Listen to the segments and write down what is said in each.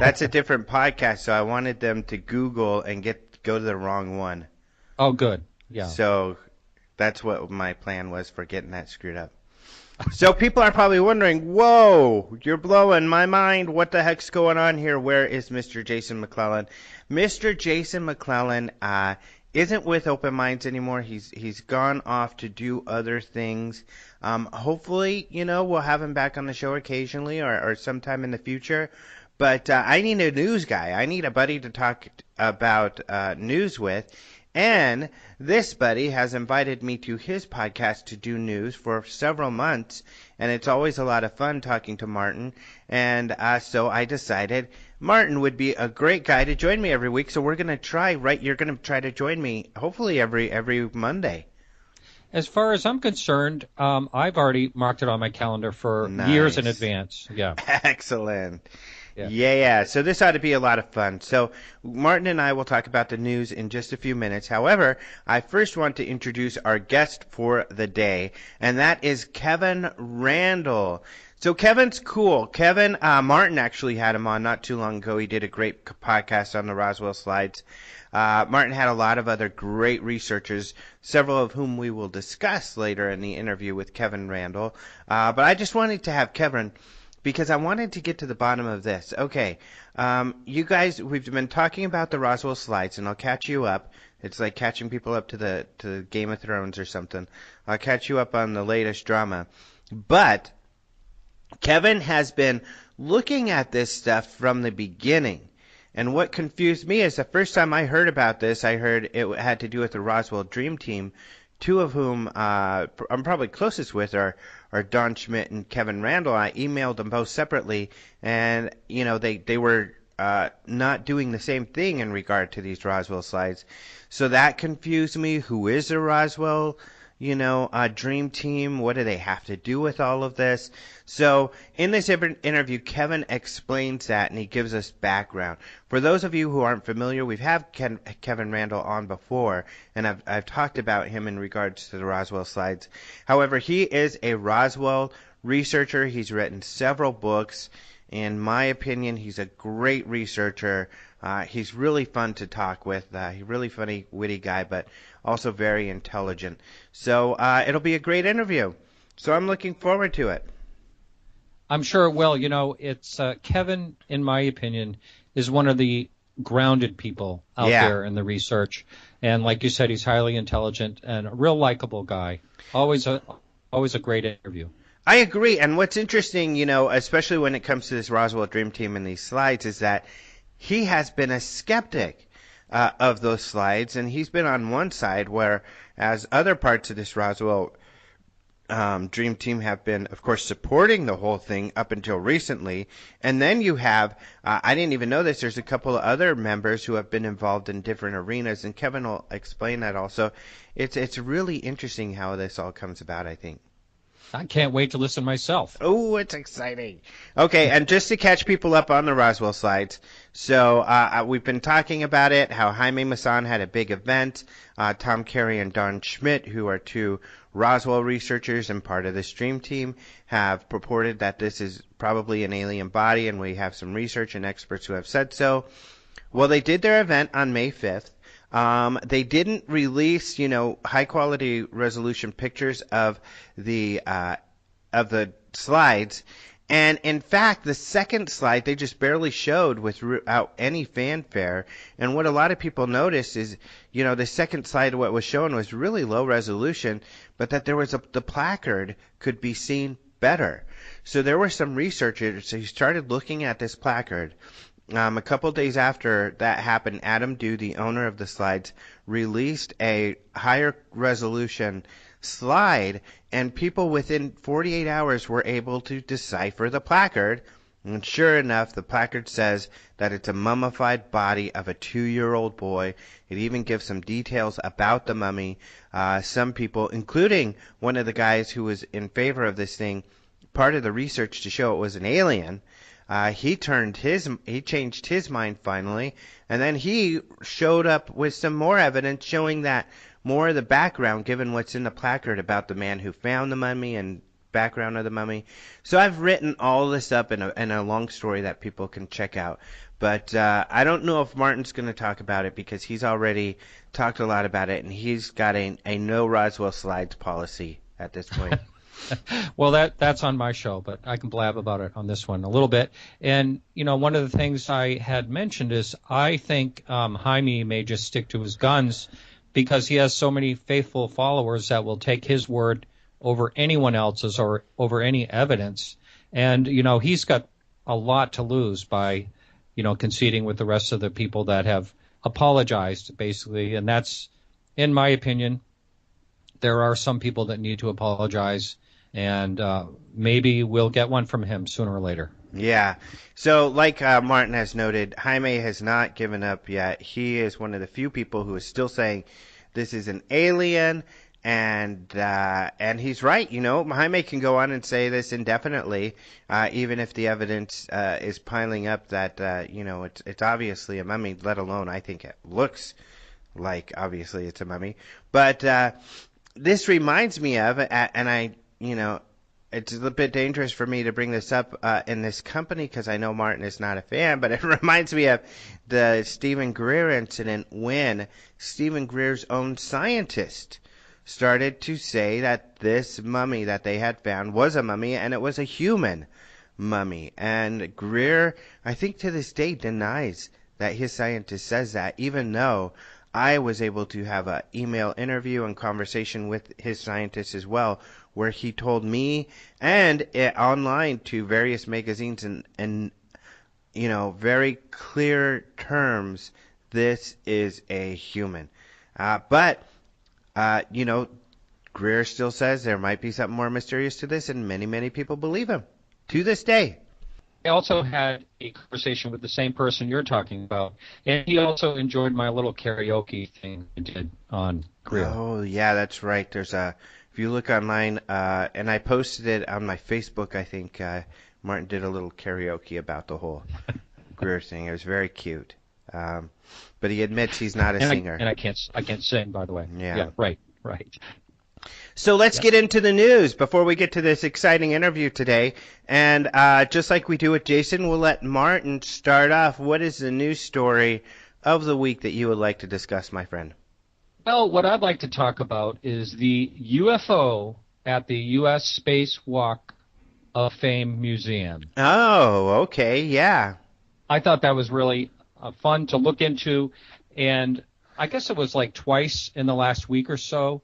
That's a different podcast, so I wanted them to Google and go to the wrong one. Oh, good. Yeah. So that's what my plan was for getting that screwed up. So people are probably wondering, whoa, you're blowing my mind. What the heck's going on here? Where is Mr. Jason McClellan? Mr. Jason McClellan isn't with Open Minds anymore. He's gone off to do other things. Hopefully, we'll have him back on the show occasionally or sometime in the future. But I need a news guy. I need a buddy to talk about news with. And this buddy has invited me to his podcast to do news for several months, and it's always a lot of fun talking to Martin. And so I decided Martin would be a great guy to join me every week. So we're gonna try, right? You're gonna try to join me, hopefully every Monday. As far as I'm concerned, I've already marked it on my calendar for years in Nice. advance. Yeah. Excellent. Yeah. Yeah. So this ought to be a lot of fun. So Martin and I will talk about the news in just a few minutes. However, I first want to introduce our guest for the day, and that is Kevin Randle. So Kevin's cool. Kevin, Martin actually had him on not too long ago. He did a great podcast on the Roswell Slides. Martin had a lot of other great researchers, several of whom we will discuss later in the interview with Kevin Randle. But I just wanted to have Kevin because I wanted to get to the bottom of this. Okay, you guys, we've been talking about the Roswell Slides, and I'll catch you up. It's like catching people up to the Game of Thrones or something. I'll catch you up on the latest drama. But Kevin has been looking at this stuff from the beginning. And what confused me is the first time I heard about this, I heard it had to do with the Roswell Dream Team, two of whom I'm probably closest with are Don Schmidt and Kevin Randle. I emailed them both separately, and they were not doing the same thing in regard to these Roswell slides. So that confused me. Who is the Roswell Dream Team? What do they have to do with all of this? So in this interview, Kevin explains that, and he gives us background. For those of you who aren't familiar, we've had Kevin Randle on before, and I've talked about him in regards to the Roswell slides. However, he is a Roswell researcher. He's written several books. In my opinion, he's a great researcher. He's really fun to talk with. He's a really funny, witty guy, but also very intelligent. So it'll be a great interview. So I'm looking forward to it. I'm sure it will. It's Kevin, in my opinion, is one of the grounded people out there in the research. And like you said, he's highly intelligent and a real likable guy. Always a great interview. I agree. And what's interesting, especially when it comes to this Roswell Dream Team and these slides, is that he has been a skeptic of those slides, and he's been on one side, whereas other parts of this Roswell Dream Team have been, of course, supporting the whole thing up until recently. And then you have, I didn't even know this, there's a couple of other members who have been involved in different arenas, and Kevin will explain that also. It's really interesting how this all comes about, I think. I can't wait to listen myself. Oh, it's exciting. Okay, and just to catch people up on the Roswell slides, so we've been talking about it, how Jaime Maussan had a big event. Tom Carey and Don Schmidt, who are two Roswell researchers and part of this Dream Team, have purported that this is probably an alien body, and we have some research and experts who have said so. Well, they did their event on May 5th. They didn't release, high quality resolution pictures of the slides. And in fact, the second slide they just barely showed without any fanfare. And what a lot of people noticed is, the second slide, what was shown was really low resolution, but that there was the placard could be seen better. So there were some researchers who started looking at this placard. A couple days after that happened, Adam Dew, the owner of the slides, released a higher resolution slide, and people within 48 hours were able to decipher the placard. And sure enough, the placard says that it's a mummified body of a 2-year-old boy. It even gives some details about the mummy. Some people, including one of the guys who was in favor of this thing, part of the research to show it was an alien. He changed his mind finally, and then he showed up with some more evidence showing that more of the background, given what's in the placard about the man who found the mummy and background of the mummy. So I've written all this up in a long story that people can check out. But I don't know if Martin's going to talk about it because he's already talked a lot about it, and he's got a no Roswell Slides policy at this point. Well, that's on my show, but I can blab about it on this one a little bit. And, one of the things I had mentioned is I think Jaime may just stick to his guns because he has so many faithful followers that will take his word over anyone else's or over any evidence. And, he's got a lot to lose by, conceding with the rest of the people that have apologized, basically. And that's, in my opinion, there are some people that need to apologize. And maybe we'll get one from him sooner or later. Yeah. So like Martin has noted, Jaime has not given up yet. He is one of the few people who is still saying this is an alien, and he's right. Jaime can go on and say this indefinitely, even if the evidence is piling up that it's obviously a mummy. Let alone, I think it looks like obviously it's a mummy. But this reminds me of, and it's a little bit dangerous for me to bring this up in this company because I know Martin is not a fan, but it reminds me of the Stephen Greer incident when Stephen Greer's own scientist started to say that this mummy that they had found was a mummy and it was a human mummy. And Greer, I think to this day, denies that his scientist says that, even though I was able to have an email interview and conversation with his scientist as well, where he told me and online to various magazines in very clear terms, this is a human. But Greer still says there might be something more mysterious to this, and many, many people believe him to this day. I also had a conversation with the same person you're talking about, and he also enjoyed my little karaoke thing I did on Greer. Oh, yeah, that's right. If you look online, and I posted it on my Facebook, I think Martin did a little karaoke about the whole Greer thing. It was very cute. But he admits he's not a singer. I can't sing, by the way. Yeah, right. So let's get into the news before we get to this exciting interview today. And just like we do with Jason, we'll let Martin start off. What is the news story of the week that you would like to discuss, my friend? Well, what I'd like to talk about is the UFO at the U.S. Space Walk of Fame Museum. Oh, okay, yeah. I thought that was really fun to look into, and I guess it was like twice in the last week or so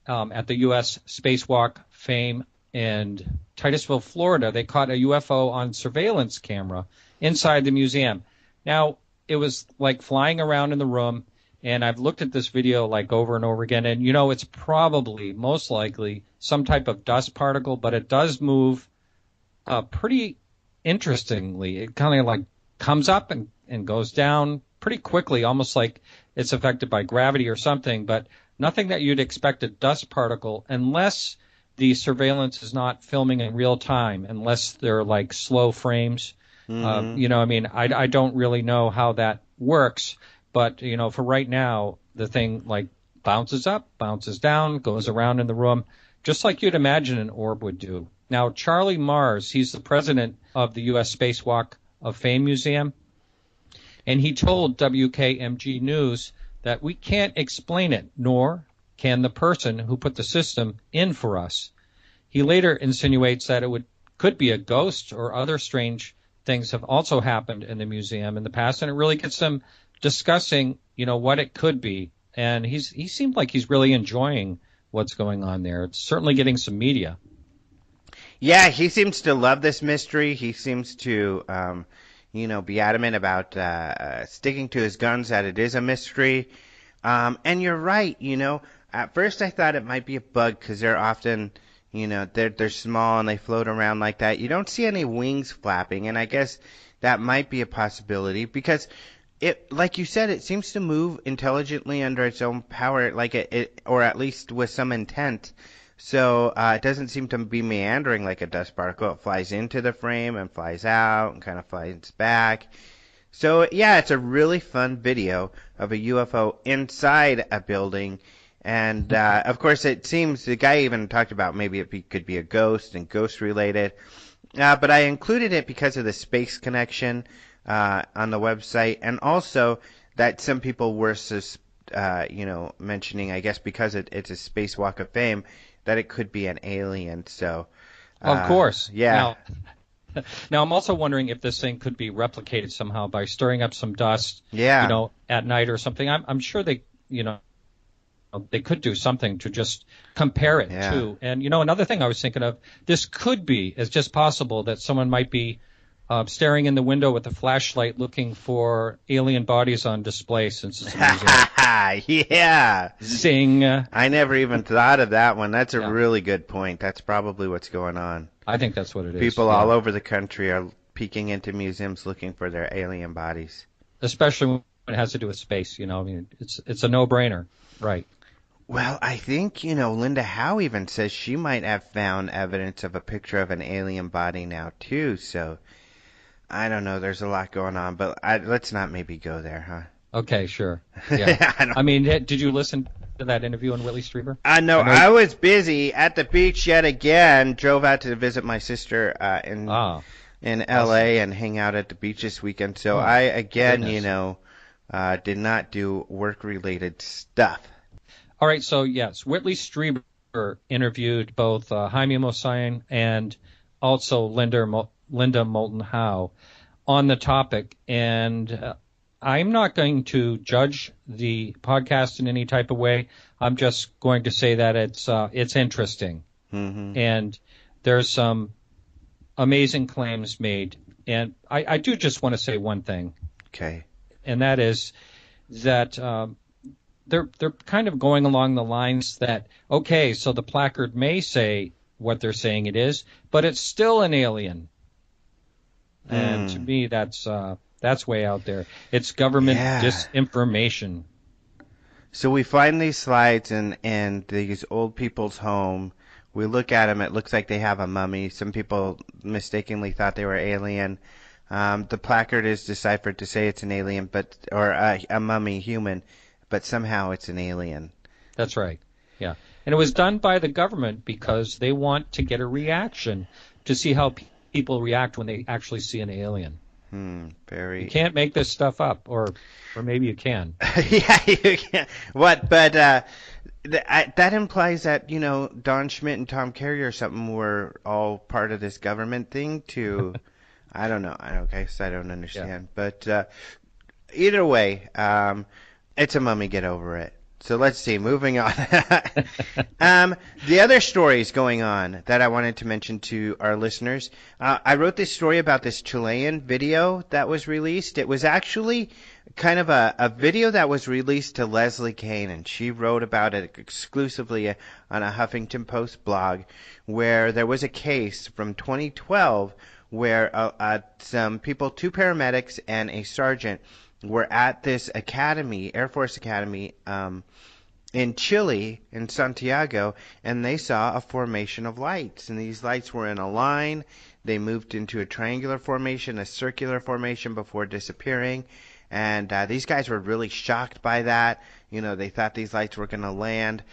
at the U.S. Spacewalk Fame in Titusville, Florida. They caught a UFO on surveillance camera inside the museum. Now, it was like flying around in the room, and I've looked at this video like over and over again, and it's probably, most likely, some type of dust particle, but it does move pretty interestingly. It kind of like comes up and goes down pretty quickly, almost like it's affected by gravity or something, but nothing that you'd expect a dust particle unless the surveillance is not filming in real time, unless they're like slow frames. Mm-hmm. I don't really know how that works, but, for right now, the thing like bounces up, bounces down, goes around in the room, just like you'd imagine an orb would do. Now, Charlie Mars, he's the president of the U.S. Spacewalk of Fame Museum, and he told WKMG News that we can't explain it, nor can the person who put the system in for us. He later insinuates that could be a ghost or other strange things have also happened in the museum in the past, and it really gets them discussing, what it could be. And he seemed like he's really enjoying what's going on there. It's certainly getting some media. Yeah, he seems to love this mystery. He seems to be adamant about sticking to his guns that it is a mystery. And you're right, at first I thought it might be a bug because they're often, they're small and they float around like that. You don't see any wings flapping, and I guess that might be a possibility because like you said, it seems to move intelligently under its own power, like it or at least with some intent. So it doesn't seem to be meandering like a dust particle. It flies into the frame and flies out and kind of flies back. So, yeah, it's a really fun video of a UFO inside a building. And of course, it seems the guy even talked about maybe could be a ghost and ghost related. But I included it because of the space connection on the website, and also that some people were, mentioning, I guess, because it's a space walk of fame, that it could be an alien. So, Of course. yeah, Now I'm also wondering if this thing could be replicated somehow by stirring up some dust, yeah, at night or something. I'm sure they could do something to just compare it yeah. to. And another thing I was thinking of, this could be, it's just possible that someone might be staring in the window with a flashlight looking for alien bodies on display since it's a museum. Yeah. Zing. I never even thought of that one. That's a Yeah. really good point. That's probably what's going on. I think that's what it is. People yeah. all over the country are peeking into museums looking for their alien bodies. Especially when it has to do with space. I mean, it's a no-brainer, right? Well, I think, Linda Howe even says she might have found evidence of a picture of an alien body now, too. So, I don't know. There's a lot going on, but let's not maybe go there, huh? Okay, sure. Yeah. I mean, did you listen to that interview on Whitley Strieber? No, I was busy at the beach yet again. Drove out to visit my sister in L.A. and hang out at the beach this weekend. So I, again, did not do work-related stuff. All right, so yes, Whitley Strieber interviewed both Jaime Mosayan and also Linda Moulton Howe on the topic, and I'm not going to judge the podcast in any type of way. I'm just going to say that it's interesting, and there's some amazing claims made, and I do just want to say one thing, okay, and that is that. They're kind of going along the lines that, okay, so the placard may say what they're saying it is, but it's still an alien. And to me, that's way out there. It's government disinformation. So we find these slides in these old people's home. We look at them. It looks like they have a mummy. Some people mistakenly thought they were alien. The placard is deciphered to say it's an alien, or a mummy human. But somehow it's an alien. That's right. Yeah. And it was done by the government because they want to get a reaction to see how people react when they actually see an alien. Very. You can't make this stuff up, or maybe you can. Yeah, you can. What? But that implies that, Don Schmidt and Tom Carey or something were all part of this government thing too. I don't know. I guess I don't understand. Yeah. But either way, it's a mummy, get over it. So let's see, moving on. The other stories going on that I wanted to mention to our listeners, I wrote this story about this Chilean video that was released. It was actually kind of a video that was released to Leslie Kane, and she wrote about it exclusively on a Huffington Post blog, where there was a case from 2012 where some people, 2 paramedics and a sergeant, were at this academy, Air Force Academy, in Chile, in Santiago, and they saw a formation of lights. And these lights were in a line. They moved into a triangular formation, a circular formation before disappearing. And these guys were really shocked by that. They thought these lights were going to land.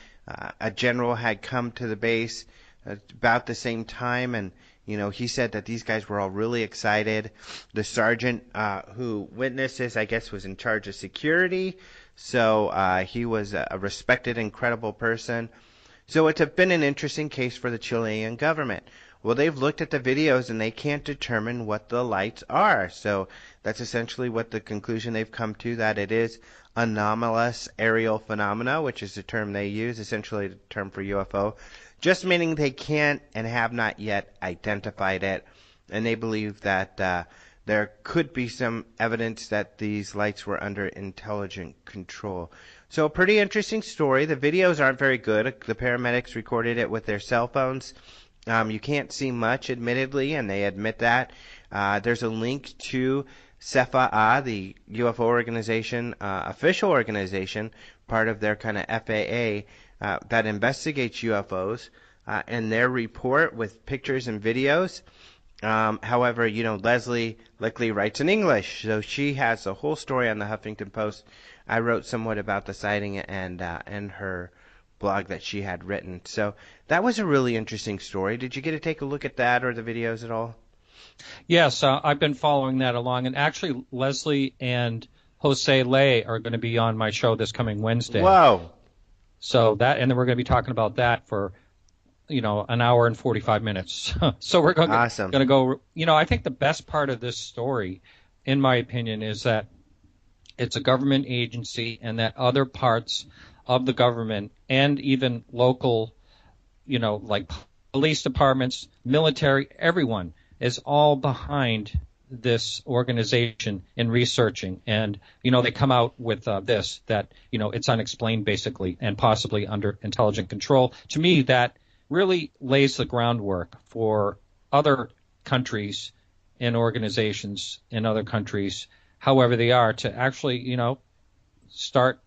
A general had come to the base about the same time, and he said that these guys were all really excited. The sergeant who witnessed this, I guess, was in charge of security. So he was a respected, incredible person. So it's been an interesting case for the Chilean government. Well, they've looked at the videos and they can't determine what the lights are. So that's essentially what the conclusion they've come to, that it is anomalous aerial phenomena, which is the term they use, essentially the term for UFO. Just meaning they can't and have not yet identified it, and they believe that there could be some evidence that these lights were under intelligent control. So a pretty interesting story. The videos aren't very good. The paramedics recorded it with their cell phones. You can't see much, admittedly, and they admit that. There's a link to CEFA, the UFO organization, official organization, part of their kind of FAA, that investigates UFOs, and their report with pictures and videos. However, Leslie luckily writes in English, so she has a whole story on the Huffington Post. I wrote somewhat about the sighting and her blog that she had written. So that was a really interesting story. Did you get to take a look at that or the videos at all? Yes, I've been following that along, and actually Leslie and Jose Lay are going to be on my show this coming Wednesday. Whoa! So and then we're going to be talking about that for, an hour and 45 minutes. So we're going to go. I think the best part of this story, in my opinion, is that it's a government agency, and that other parts of the government and even local, like police departments, military, everyone is all behind this organization in researching. And, they come out with this, that, it's unexplained basically and possibly under intelligent control. To me, that really lays the groundwork for other countries and organizations in other countries, however they are, to actually, start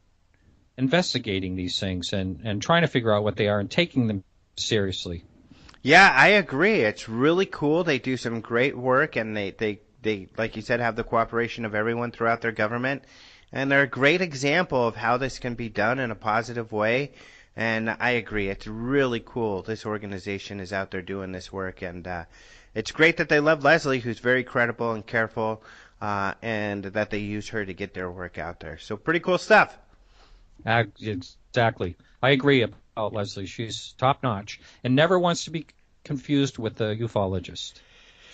investigating these things and trying to figure out what they are and taking them seriously. Yeah, I agree. It's really cool. They do some great work, and they like you said, have the cooperation of everyone throughout their government. And they're a great example of how this can be done in a positive way. And I agree. It's really cool. This organization is out there doing this work. And it's great that they love Leslie, who's very credible and careful, and that they use her to get their work out there. So pretty cool stuff. Exactly. I agree about Leslie. She's top-notch and never wants to be confused with a ufologist.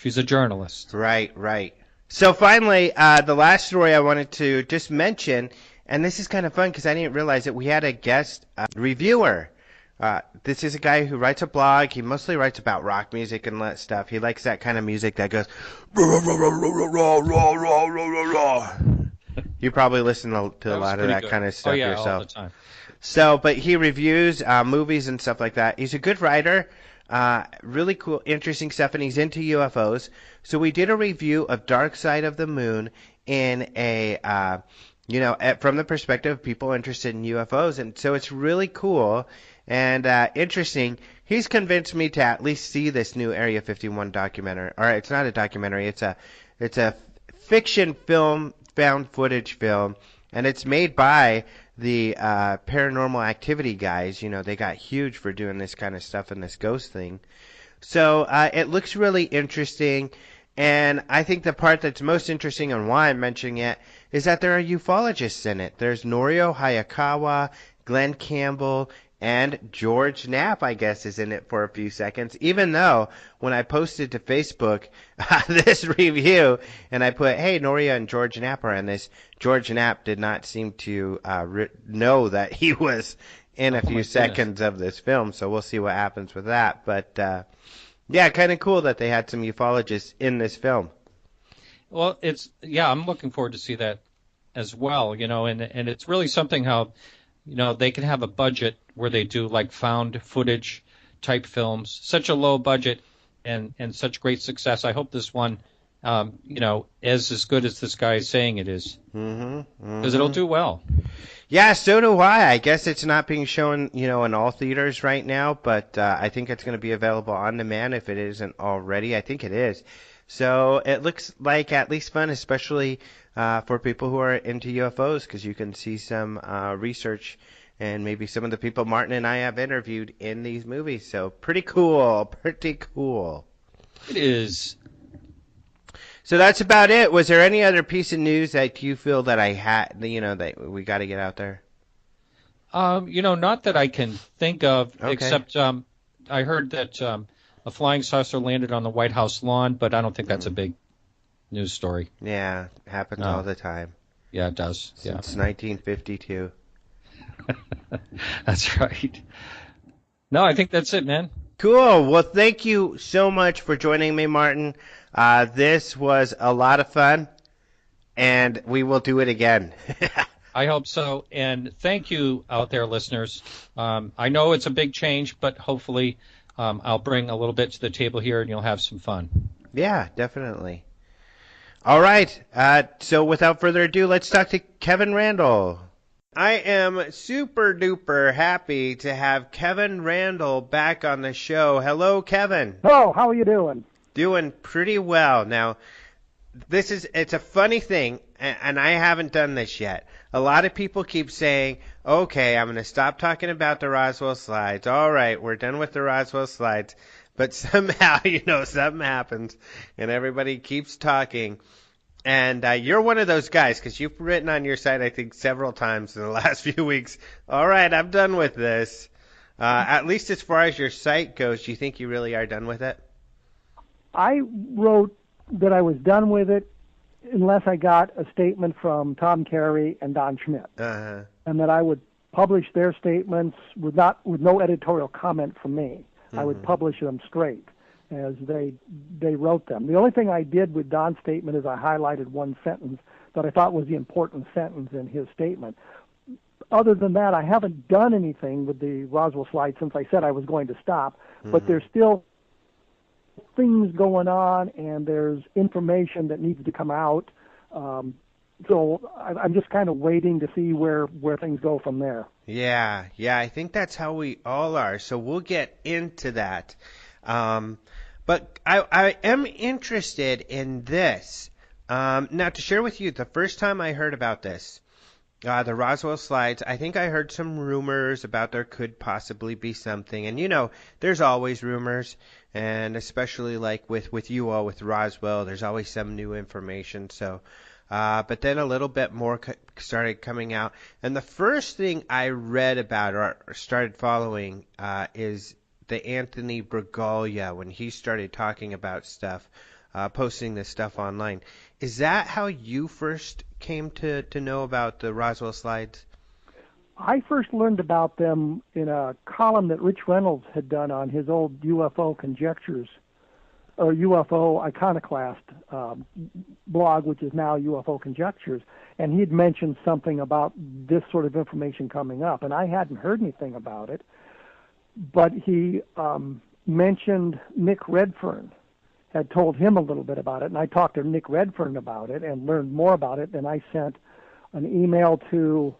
She's a journalist. Right. So finally, the last story I wanted to just mention, and this is kind of fun because I didn't realize it, we had a guest reviewer. This is a guy who writes a blog. He mostly writes about rock music and that stuff. He likes that kind of music that goes You probably listen to a lot of that kind of stuff yourself. All the time. So, but he reviews movies and stuff like that. He's a good writer. Really cool, interesting stuff, and he's into UFOs. So we did a review of Dark Side of the Moon in a, from the perspective of people interested in UFOs. And so it's really cool and interesting. He's convinced me to at least see this new Area 51 documentary. Or it's not a documentary. It's a fiction film, found footage film, and it's made by the Paranormal Activity guys. They got huge for doing this kind of stuff and this ghost thing. So it looks really interesting, and I think the part that's most interesting and why I'm mentioning it is that there are ufologists in it. There's Norio Hayakawa, Glenn Campbell, and George Knapp, I guess, is in it for a few seconds, even though when I posted to Facebook this review and I put, hey, Noria and George Knapp are in this, George Knapp did not seem to know that he was in a few seconds of this film, so we'll see what happens with that. But, yeah, kind of cool that they had some ufologists in this film. Well, I'm looking forward to see that as well, and it's really something how they can have a budget where they do like found footage type films, such a low budget and such great success. I hope this one, is as good as this guy is saying it is. Because it'll do well. Yeah, so do I. I guess it's not being shown, in all theaters right now, but I think it's going to be available on demand if it isn't already. I think it is. So it looks like at least fun, especially for people who are into UFOs, because you can see some research and maybe some of the people Martin and I have interviewed in these movies. So pretty cool. It is. So that's about it. Was there any other piece of news that you feel that I had, that we got to get out there? Not that I can think of, okay. Except I heard that a flying saucer landed on the White House lawn, but I don't think that's a big news story. Yeah, it happens all the time. Yeah, it does. Since 1952. That's right. No, I think that's it, man. Cool. Well, thank you so much for joining me, Martin. This was a lot of fun, and we will do it again. I hope so. And thank you out there, listeners. I know it's a big change, but hopefully I'll bring a little bit to the table here, and you'll have some fun. Yeah, definitely. All right. So without further ado, let's talk to Kevin Randle. I am super duper happy to have Kevin Randle back on the show. Hello, Kevin. Hello, how are you doing? Doing pretty well. Now, it's a funny thing. and I haven't done this yet. A lot of people keep saying, okay, I'm going to stop talking about the Roswell slides. All right, we're done with the Roswell slides. But somehow, something happens and everybody keeps talking. And you're one of those guys because you've written on your site, I think, several times in the last few weeks. All right, I'm done with this. At least as far as your site goes, do you think you really are done with it? I wrote that I was done with it unless I got a statement from Tom Carey and Don Schmidt, and that I would publish their statements with no editorial comment from me. I would publish them straight as they wrote them. The only thing I did with Don's statement is I highlighted one sentence that I thought was the important sentence in his statement. Other than that, I haven't done anything with the Roswell slide since I said I was going to stop, but there's still things going on, and there's information that needs to come out. So I'm just kind of waiting to see where things go from there. Yeah, I think that's how we all are. So we'll get into that. But I am interested in this. Now, to share with you, the first time I heard about this, the Roswell slides, I think I heard some rumors about there could possibly be something. And, there's always rumors. And especially like with you all, with Roswell, there's always some new information. So, but then a little bit more started coming out. And the first thing I read about or started following is the Anthony Bragalia, when he started talking about stuff, posting this stuff online. Is that how you first came to know about the Roswell slides? I first learned about them in a column that Rich Reynolds had done on his old UFO conjectures, or UFO iconoclast blog, which is now UFO conjectures. And he'd mentioned something about this sort of information coming up, and I hadn't heard anything about it. But he mentioned Nick Redfern had told him a little bit about it, and I talked to Nick Redfern about it and learned more about it. And I sent an email to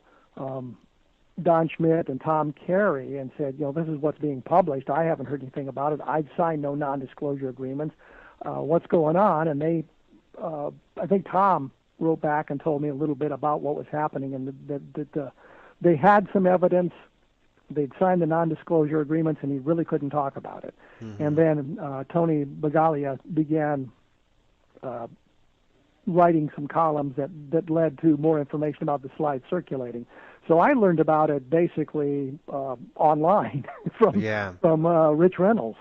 Don Schmidt and Tom Carey and said, this is what's being published. I haven't heard anything about it. I've signed no non-disclosure agreements. What's going on? And they, I think Tom wrote back and told me a little bit about what was happening, and that they had some evidence. They'd signed the non-disclosure agreements, and he really couldn't talk about it. And then Tony Bagalia began writing some columns that led to more information about the slides circulating. So I learned about it basically online from Rich Reynolds.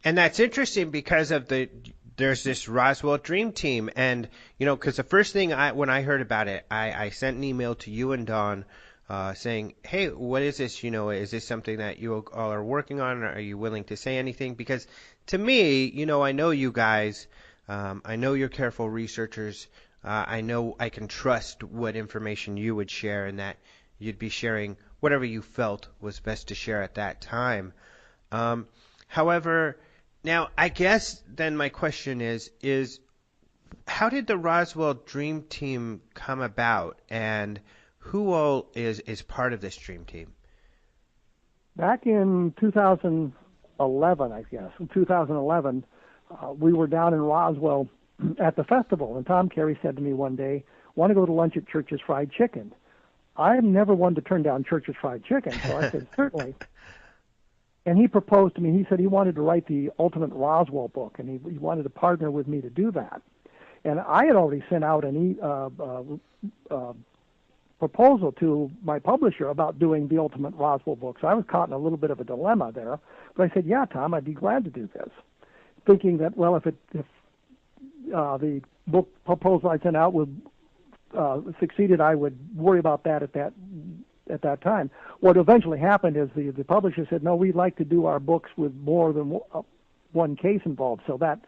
And that's interesting because of there's this Roswell Dream Team, and because the first thing when I heard about it, I sent an email to you and Don saying, hey, what is this? Is this something that you all are working on? Or are you willing to say anything? Because to me, I know you guys. I know you're careful researchers. I know I can trust what information you would share, and that you'd be sharing whatever you felt was best to share at that time. However, now I guess then my question is how did the Roswell Dream Team come about, and who all is part of this dream team? Back in 2011, I guess, in 2011, we were down in Roswell at the festival, and Tom Carey said to me one day, want to go to lunch at Church's Fried Chicken? I've never wanted to turn down Church's Fried Chicken, so I said, certainly. And he proposed to me, he said he wanted to write the ultimate Roswell book, and he wanted to partner with me to do that. And I had already sent out an proposal to my publisher about doing the ultimate Roswell book, so I was caught in a little bit of a dilemma there. But I said, yeah, Tom, I'd be glad to do this, thinking that, well, if the book proposal I sent out would succeeded, I would worry about that at that time. What eventually happened is the publisher said, no, we'd like to do our books with more than one case involved, so that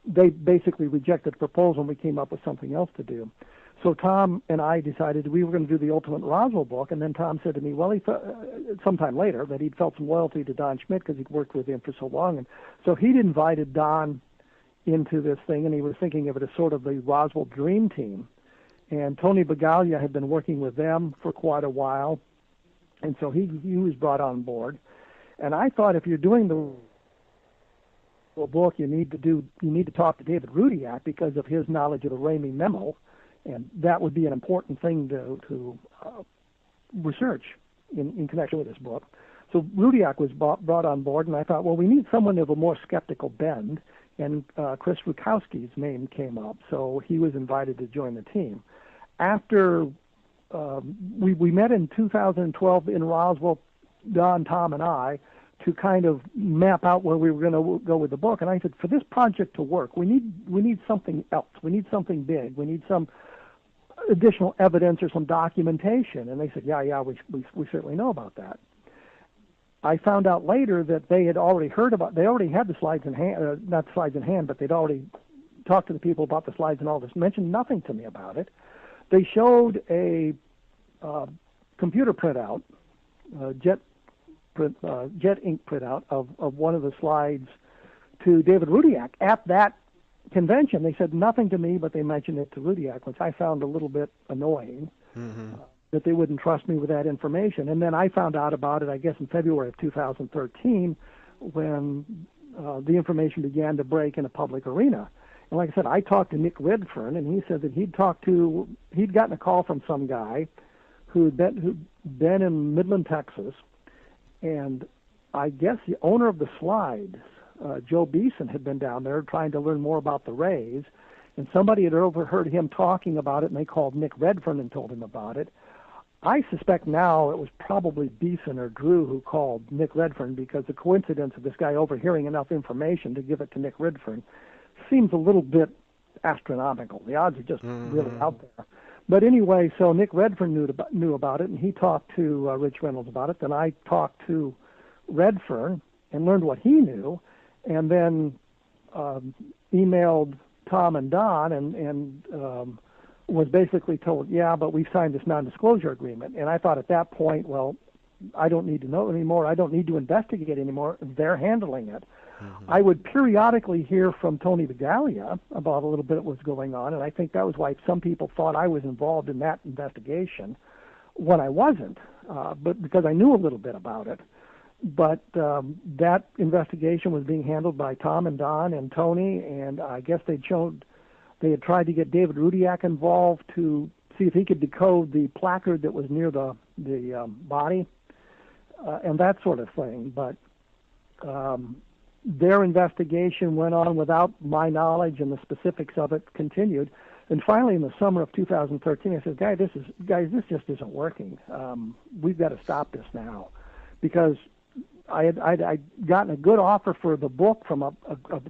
they basically rejected the proposal, and we came up with something else to do. So Tom and I decided we were going to do the ultimate Roswell book, and then Tom said to me, well, sometime later, that he'd felt some loyalty to Don Schmidt because he'd worked with him for so long, and so he'd invited Don into this thing, and he was thinking of it as sort of the Roswell Dream Team. And Tony Bagalia had been working with them for quite a while, and so he was brought on board. And I thought, if you're doing the book, you need to talk to David Rudiak because of his knowledge of the Ramey memo, And that would be an important thing to research in connection with this book. So Rudiak was brought on board, and I thought, well, we need someone of a more skeptical bend, and Chris Rukowski's name came up, so he was invited to join the team. After we met in 2012 in Roswell, Don, Tom, and I, to kind of map out where we were going to go with the book, and I said, for this project to work, we need something else. We need something big. We need some additional evidence or some documentation. And they said, yeah, we certainly know about that. I found out later that they had already they already had the slides in hand, not the slides in hand, but they'd already talked to the people about the slides and all this, mentioned nothing to me about it. They showed a computer printout, jet ink printout of one of the slides to David Rudiak at that convention. They said nothing to me, but they mentioned it to Rudiak, which I found a little bit annoying. Mm-hmm. That they wouldn't trust me with that information. And then I found out about it, I guess, in February of 2013 when the information began to break in a public arena. And like I said, I talked to Nick Redfern, and he said that he'd gotten a call from some guy who'd been in Midland, Texas, and I guess the owner of the slides, Joe Beeson, had been down there trying to learn more about the rays, and somebody had overheard him talking about it, and they called Nick Redfern and told him about it. I suspect now it was probably Beeson or Drew who called Nick Redfern, because the coincidence of this guy overhearing enough information to give it to Nick Redfern seems a little bit astronomical. The odds are just really out there. But anyway, so Nick Redfern knew about it, and he talked to Rich Reynolds about it. Then I talked to Redfern and learned what he knew, and then emailed Tom and Don and was basically told, yeah, but we've signed this non-disclosure agreement. And I thought at that point, well, I don't need to know anymore. I don't need to investigate anymore. They're handling it. Mm-hmm. I would periodically hear from Tony Vigalia about a little bit of what was going on, and I think that was why some people thought I was involved in that investigation when I wasn't, but because I knew a little bit about it. But that investigation was being handled by Tom and Don and Tony, and I guess they had tried to get David Rudiak involved to see if he could decode the placard that was near the body and that sort of thing. But their investigation went on without my knowledge, and the specifics of it continued. And finally, in the summer of 2013, I said, guys, this just isn't working. We've got to stop this now, because I'd gotten a good offer for the book from a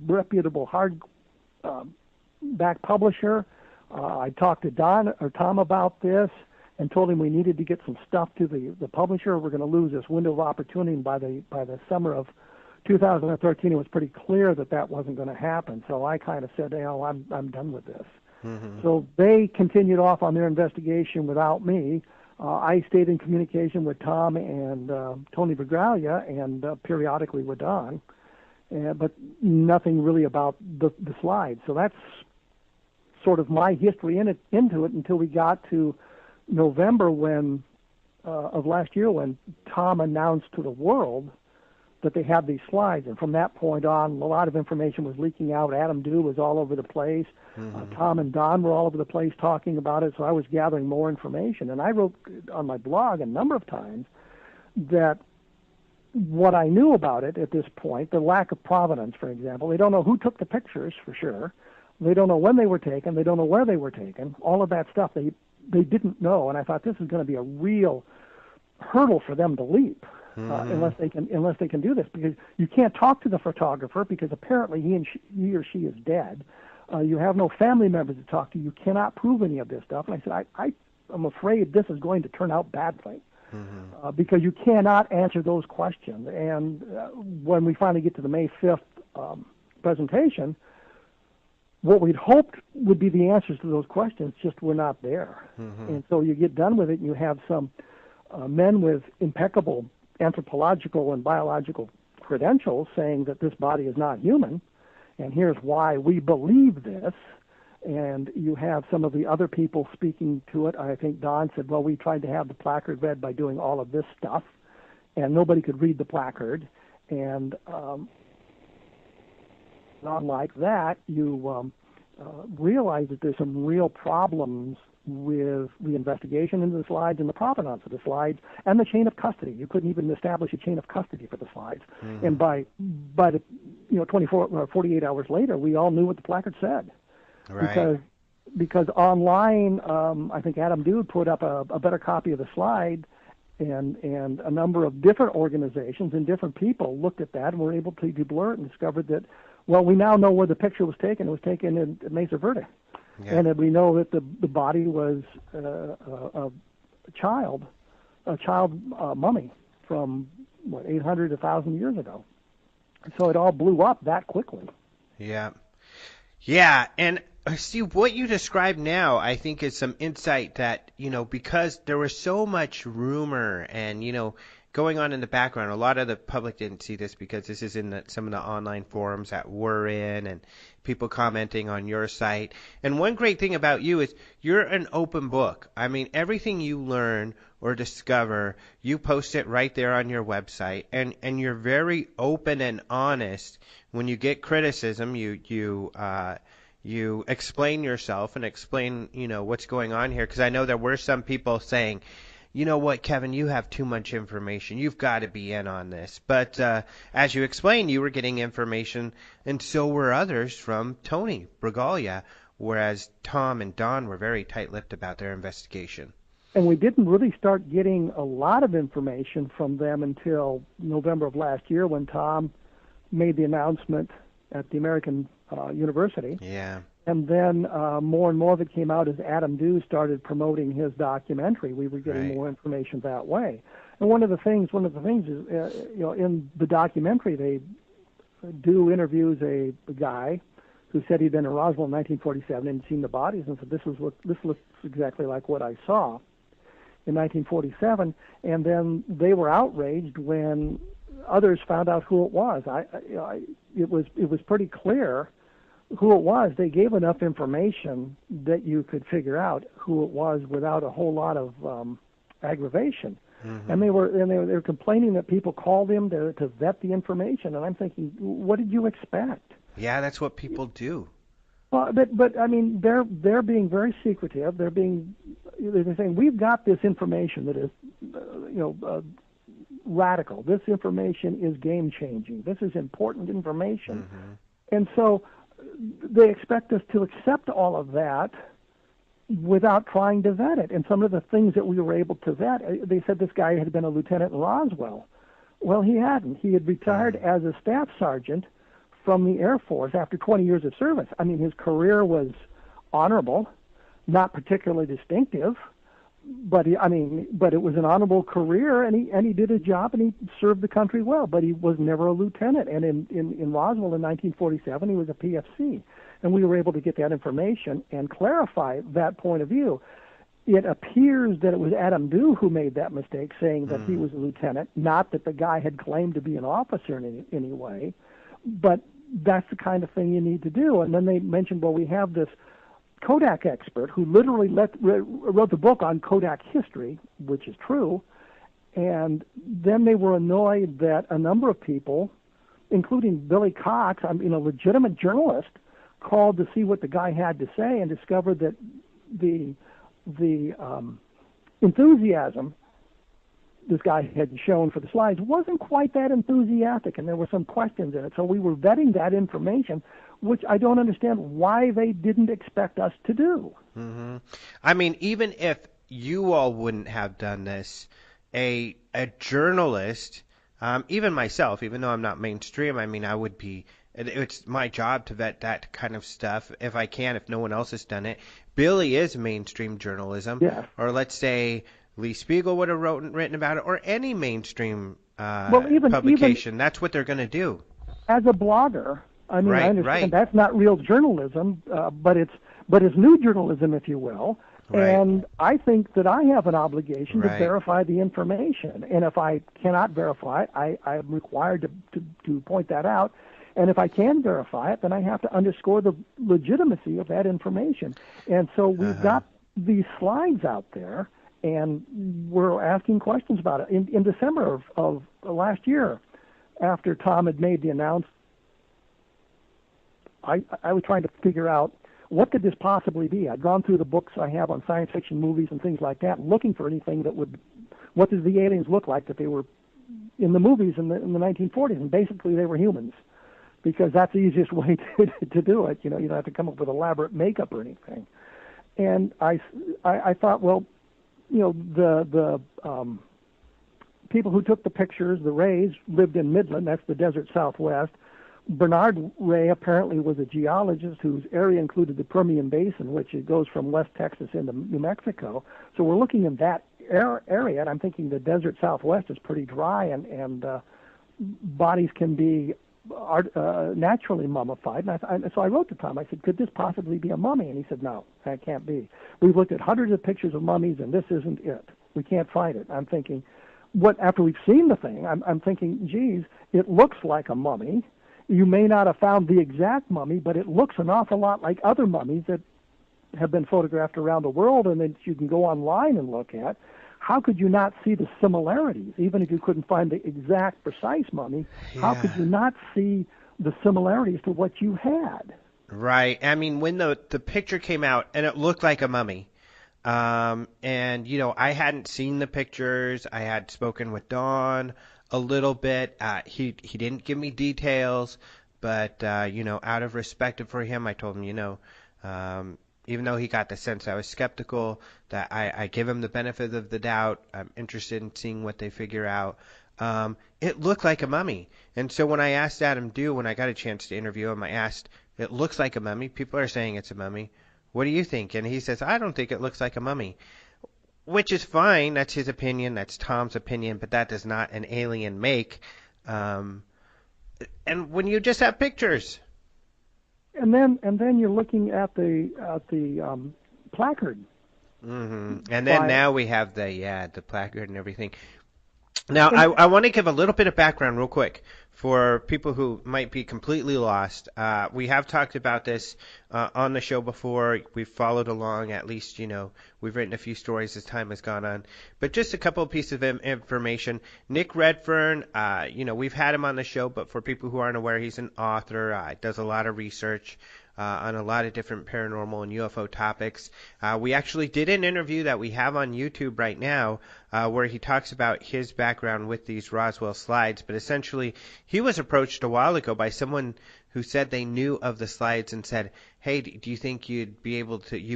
reputable back publisher. I talked to Tom about this and told him we needed to get some stuff to the publisher. We're going to lose this window of opportunity. And by the summer of 2013, it was pretty clear that wasn't going to happen. So I kind of said, I'm done with this. Mm-hmm. So they continued off on their investigation without me. I stayed in communication with Tom and Tony Vigalia and periodically with Don, but nothing really about the slides. So that's sort of my history into it until we got to November of last year, when Tom announced to the world that they had these slides. And from that point on, a lot of information was leaking out. Adam Dew was all over the place. Mm-hmm. Tom and Don were all over the place talking about it, so I was gathering more information. And I wrote on my blog a number of times that what I knew about it at this point, the lack of provenance, for example, they don't know who took the pictures for sure. They don't know when they were taken. They don't know where they were taken. All of that stuff they didn't know. And I thought this is going to be a real hurdle for them to leap. Mm-hmm. Unless they can do this, because you can't talk to the photographer, because apparently he or she is dead. You have no family members to talk to. You cannot prove any of this stuff. And I said, I'm afraid this is going to turn out badly, mm-hmm. Because you cannot answer those questions. And when we finally get to the May 5th presentation, what we'd hoped would be the answers to those questions just were not there. Mm-hmm. And so you get done with it, and you have some men with impeccable anthropological and biological credentials saying that this body is not human, and here's why we believe this. And you have some of the other people speaking to it. I think Don said, well, we tried to have the placard read by doing all of this stuff, and nobody could read the placard. And unlike that, you realized that there's some real problems with the investigation into the slides and the provenance of the slides and the chain of custody. You couldn't even establish a chain of custody for the slides. Mm-hmm. And by the 24 or 48 hours later, we all knew what the placard said. Right. Because online, I think Adam Dude put up a better copy of the slide, and a number of different organizations and different people looked at that and were able to deblur it and discovered that, well, we now know where the picture was taken. It was taken in Mesa Verde. Yeah. And that we know that the body was a child mummy from 800 to 1,000 years ago. So it all blew up that quickly. Yeah, and see what you describe now. I think is some insight that because there was so much rumor and going on in the background. A lot of the public didn't see this because this is in some of the online forums that we're in and people commenting on your site. And one great thing about you is you're an open book. I mean, everything you learn or discover, you post it right there on your website. And you're very open and honest. When you get criticism, you explain yourself and explain, what's going on here. Because I know there were some people saying, you know what, Kevin, you have too much information. You've got to be in on this. But as you explained, you were getting information, and so were others from Tony Bragalia, whereas Tom and Don were very tight-lipped about their investigation. And we didn't really start getting a lot of information from them until November of last year when Tom made the announcement at the American University. Yeah. And then more and more of it came out as Adam Dew started promoting his documentary. We were getting more information that way. And one of the things is, in the documentary, they do interviews a guy who said he'd been in Roswell in 1947 and seen the bodies and said, this looks exactly like what I saw in 1947. And then they were outraged when others found out who it was. It was pretty clear who it was. They gave enough information that you could figure out who it was without a whole lot of aggravation. Mm-hmm. And they were complaining that people called him to vet the information. And I'm thinking, what did you expect? Yeah, that's what people do. Well, but I mean, they're being very secretive. They're saying we've got this information that is, radical. This information is game changing. This is important information, and so they expect us to accept all of that without trying to vet it. And some of the things that we were able to vet, they said this guy had been a lieutenant in Roswell. Well, he hadn't. He had retired as a staff sergeant from the Air Force after 20 years of service. I mean, his career was honorable, not particularly distinctive, but it was an honorable career, and he did his job and he served the country well. But he was never a lieutenant. And in Roswell in 1947, he was a PFC, and we were able to get that information and clarify that point of view. It appears that it was Adam Dew who made that mistake, saying that he was a lieutenant, not that the guy had claimed to be an officer in any way. But that's the kind of thing you need to do. And then they mentioned, well, we have this Kodak expert who literally wrote the book on Kodak history, which is true. And then they were annoyed that a number of people, including Billy Cox, a legitimate journalist, called to see what the guy had to say and discovered that the enthusiasm this guy had shown for the slides wasn't quite that enthusiastic, and there were some questions in it. So we were vetting that information, which I don't understand why they didn't expect us to do. Mm-hmm. I mean, even if you all wouldn't have done this, a journalist, even myself, even though I'm not mainstream, I mean, I would be. It's my job to vet that kind of stuff if I can, if no one else has done it. Billy is mainstream journalism. Yeah. Or let's say Lee Spiegel would have written about it, or any mainstream publication. That's what they're going to do. As a blogger, I mean, I understand that's not real journalism, but it's new journalism, if you will. Right. And I think that I have an obligation to verify the information. And if I cannot verify it, I'm required to point that out. And if I can verify it, then I have to underscore the legitimacy of that information. And so we've got these slides out there, and we're asking questions about it. In December of last year, after Tom had made the announcement, I was trying to figure out what could this possibly be? I'd gone through the books I have on science fiction movies and things like that, looking for anything that would, what does the aliens look like that they were in the movies in the 1940s? And basically they were humans, because that's the easiest way to do it. You know, you don't have to come up with elaborate makeup or anything. And I thought, well, you know, the people who took the pictures, the Rays, lived in Midland, that's the desert Southwest. Bernard Ray apparently was a geologist whose area included the Permian Basin, which it goes from West Texas into New Mexico. So we're looking in that area, and I'm thinking the desert Southwest is pretty dry, and bodies can be naturally mummified. And so I wrote to Tom. I said, could this possibly be a mummy? And he said, no, that can't be. We've looked at hundreds of pictures of mummies, and this isn't it. We can't find it. I'm thinking, after we've seen the thing, I'm thinking, geez, it looks like a mummy. You may not have found the exact mummy, but it looks an awful lot like other mummies that have been photographed around the world and that you can go online and look at. How could you not see the similarities? Even if you couldn't find the exact precise mummy, how could you not see the similarities to what you had? Right. I mean, when the picture came out and it looked like a mummy, and, you know, I hadn't seen the pictures. I had spoken with Don a little bit. He didn't give me details, but, you know, out of respect for him, I told him, you know, even though he got the sense I was skeptical, that I give him the benefit of the doubt. I'm interested in seeing what they figure out. It looked like a mummy. And so when I asked Adam Dew, when I got a chance to interview him, I asked, it looks like a mummy. People are saying it's a mummy. What do you think? And he says, I don't think it looks like a mummy. Which is fine. That's his opinion. That's Tom's opinion. But that does not an alien make. And when you just have pictures. And then you're looking at the placard. Mm-hmm. And then now we have the placard and everything. Now, I want to give a little bit of background real quick for people who might be completely lost. We have talked about this on the show before. We've followed along. At least, you know, we've written a few stories as time has gone on. But just a couple of pieces of information. Nick Redfern, you know, we've had him on the show, but for people who aren't aware, he's an author, does a lot of research on a lot of different paranormal and UFO topics. We actually did an interview that we have on YouTube right now where he talks about his background with these Roswell slides. But essentially, he was approached a while ago by someone who said they knew of the slides and said, hey, do you think you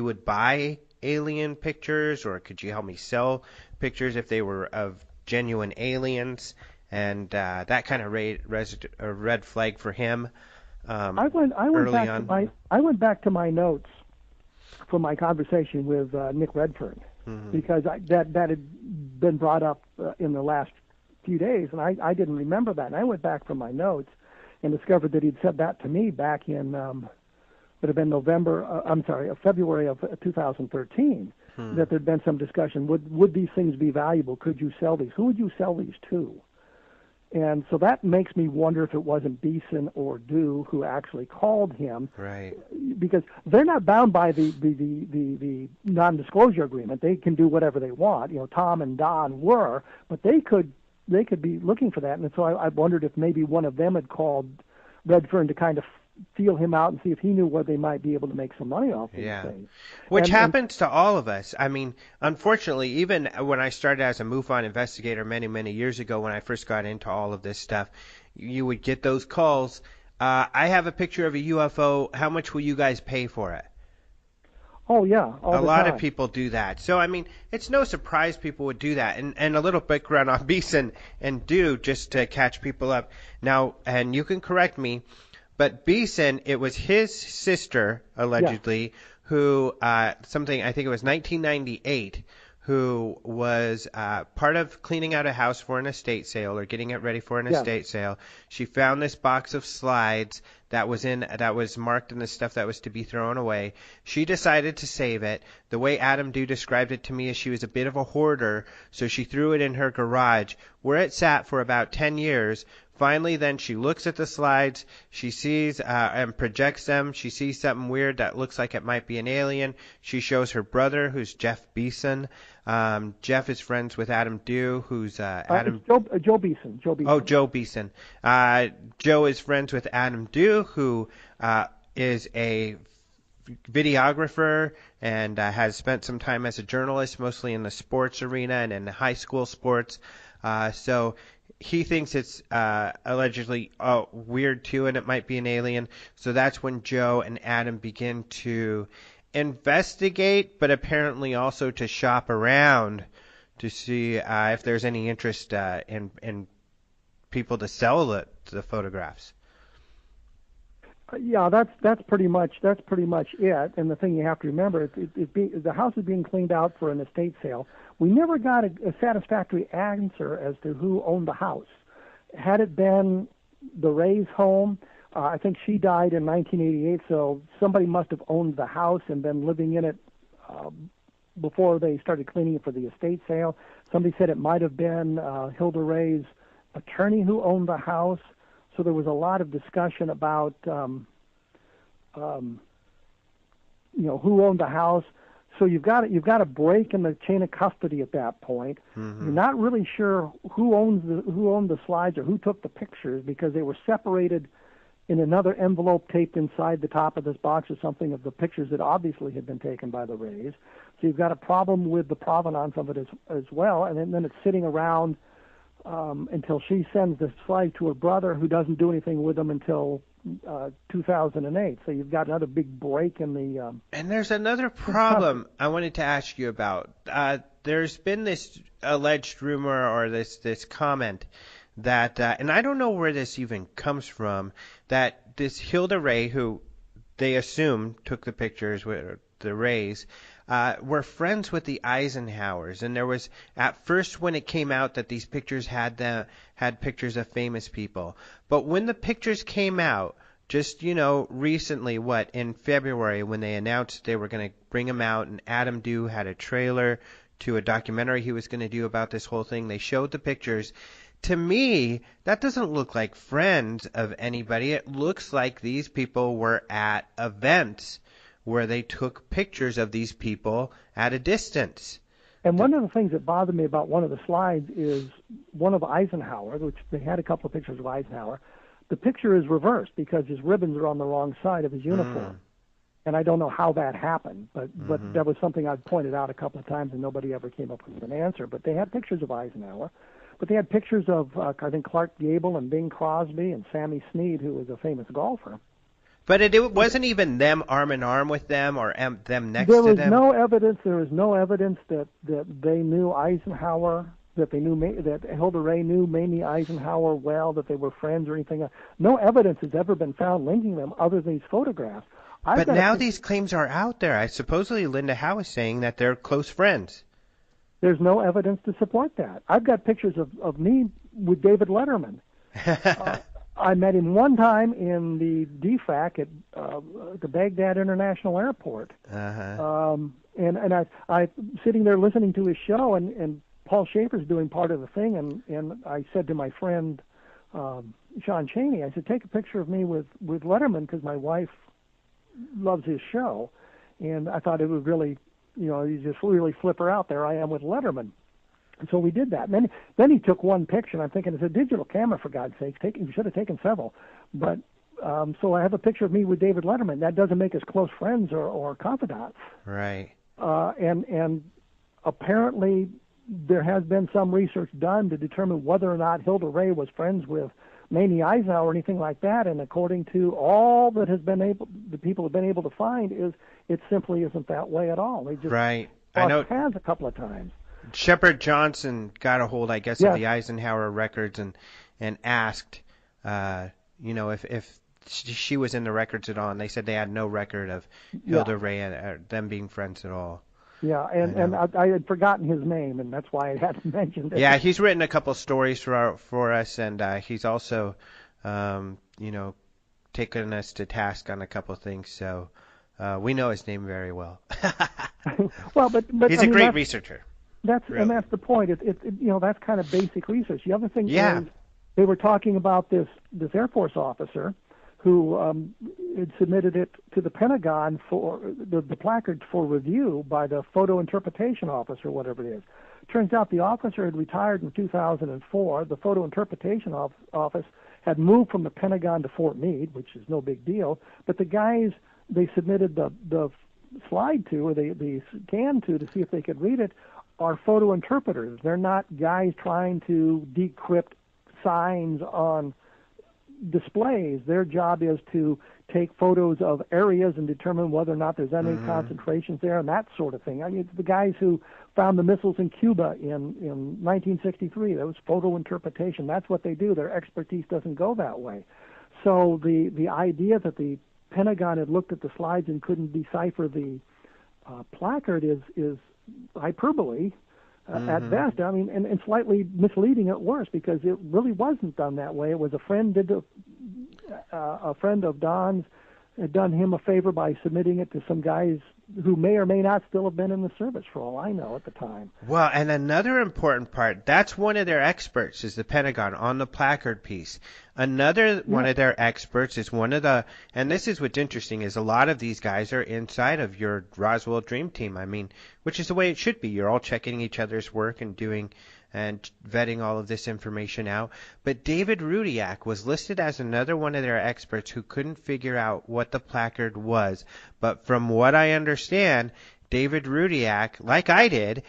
would buy alien pictures, or could you help me sell pictures if they were of genuine aliens? And that kind of raised a red flag for him. I went back to my notes from my conversation with Nick Redfern, because that had been brought up in the last few days, and I didn't remember that. And I went back from my notes and discovered that he'd said that to me back in would have been February of 2013. That there'd been some discussion. Would these things be valuable? Could you sell these? Who would you sell these to? And so that makes me wonder if it wasn't Beeson or Dew who actually called him. Right. Because they're not bound by the non-disclosure agreement. They can do whatever they want. You know, Tom and Don were, but they could be looking for that. And so I wondered if maybe one of them had called Redfern to kind of feel him out and see if he knew where they might be able to make some money off these things. Which happens to all of us. I mean, unfortunately, even when I started as a MUFON investigator many, many years ago, when I first got into all of this stuff, you would get those calls. I have a picture of a UFO. How much will you guys pay for it? Oh, yeah. A lot of people do that. So, I mean, it's no surprise people would do that. And a little background on Beeson and Dew, just to catch people up. Now, and you can correct me, but Beeson, it was his sister, allegedly, who, I think it was 1998, who was part of cleaning out a house for an estate sale or getting it ready for an estate sale. She found this box of slides that was marked in the stuff that was to be thrown away. She decided to save it. The way Adam Dew described it to me is she was a bit of a hoarder, so she threw it in her garage, where it sat for about 10 years. Finally, then she looks at the slides, she sees and projects them, she sees something weird that looks like it might be an alien. She shows her brother, who's Jeff Beeson. Jeff is friends with Adam Dew, who's Adam... Joe Beeson. Oh, Joe Beeson. Joe is friends with Adam Dew, who is a videographer and has spent some time as a journalist, mostly in the sports arena and in high school sports. So he thinks it's allegedly weird too, and it might be an alien. So that's when Joe and Adam begin to investigate, but apparently also to shop around to see if there's any interest in people to sell the photographs. Yeah, that's pretty much it. And the thing you have to remember, the house is being cleaned out for an estate sale. We never got a satisfactory answer as to who owned the house. Had it been the Ray's home, I think she died in 1988, so somebody must have owned the house and been living in it before they started cleaning it for the estate sale. Somebody said it might have been Hilda Ray's attorney who owned the house. So there was a lot of discussion about, who owned the house. So you've got a break in the chain of custody at that point. Mm-hmm. You're not really sure who owned the slides or who took the pictures because they were separated in another envelope taped inside the top of this box or something of the pictures that obviously had been taken by the Rays. So you've got a problem with the provenance of it as well, and then it's sitting around until she sends the slide to her brother, who doesn't do anything with them until 2008. So you've got another big break in the. And there's another problem I wanted to ask you about. There's been this alleged rumor or this comment that, and I don't know where this even comes from, that this Hilda Ray, who they assume took the pictures with the Rays, were friends with the Eisenhowers, and there was at first when it came out that these pictures had pictures of famous people, but when the pictures came out just recently, in February, when they announced they were going to bring them out, and Adam Dew had a trailer to a documentary he was going to do about this whole thing, they showed the pictures. To me, that doesn't look like friends of anybody. It looks like these people were at events where they took pictures of these people at a distance. And one of the things that bothered me about one of the slides is one of Eisenhower, which they had a couple of pictures of Eisenhower. The picture is reversed because his ribbons are on the wrong side of his uniform. And I don't know how that happened, but that was something I've pointed out a couple of times and nobody ever came up with an answer. But they had pictures of Eisenhower. But they had pictures of, I think, Clark Gable and Bing Crosby and Sammy Snead, who was a famous golfer. But it wasn't even them arm in arm with them or them next to them? There was no evidence that they knew Eisenhower, that Hilda Ray knew Mamie Eisenhower well, that they were friends or anything. No evidence has ever been found linking them other than these photographs. But now these claims are out there. Supposedly Linda Howe is saying that they're close friends. There's no evidence to support that. I've got pictures of me with David Letterman. I met him one time in the DFAC at the Baghdad International Airport. And I sitting there listening to his show, and Paul Schaefer's doing part of the thing, and I said to my friend Sean Chaney, I said, take a picture of me with Letterman because my wife loves his show. And I thought it would really, you just really flip her out. There I am with Letterman. And so we did that. And then he took one picture, and I'm thinking, it's a digital camera, for God's sake. You should have taken several. But so I have a picture of me with David Letterman. That doesn't make us close friends or confidants. Right. And apparently there has been some research done to determine whether or not Hilda Ray was friends with Mamie Eisenhower or anything like that. And according to all that the people have been able to find, it simply isn't that way at all. They just right. I know. Hands a couple of times. Shepard Johnson got a hold, I guess, of the Eisenhower records and asked, if she was in the records at all, and they said they had no record of Hilda Ray and them being friends at all. Yeah, and I had forgotten his name, and that's why I hadn't mentioned it. Yeah, he's written a couple stories for us, and he's also, taken us to task on a couple things, so we know his name very well. Well, but he's a great researcher. And that's the point. That's kind of basic research. The other thing is they were talking about this Air Force officer who had submitted it to the Pentagon for the placard for review by the photo interpretation office or whatever it is. Turns out the officer had retired in 2004. The photo interpretation office had moved from the Pentagon to Fort Meade, which is no big deal. But the guy's they submitted the slide to, or the scan to see if they could read it, are photo interpreters. They're not guys trying to decrypt signs on displays. Their job is to take photos of areas and determine whether or not there's any concentrations there and that sort of thing. I mean, it's the guys who found the missiles in Cuba in 1963. That was photo interpretation. That's what they do. Their expertise doesn't go that way. So the idea that the Pentagon had looked at the slides and couldn't decipher the placard is hyperbole at best. I mean, and slightly misleading at worst, because it really wasn't done that way. It was a friend of Don's had done him a favor by submitting it to some guys who may or may not still have been in the service, for all I know, at the time. Well, and another important part, that's one of their experts, is the Pentagon, on the placard piece. Another one of their experts is one of the, and this is what's interesting, is a lot of these guys are inside of your Roswell Dream Team. I mean, which is the way it should be. You're all checking each other's work and doing and vetting all of this information out. But David Rudiak was listed as another one of their experts who couldn't figure out what the placard was. But from what I understand, David Rudiak, like I did,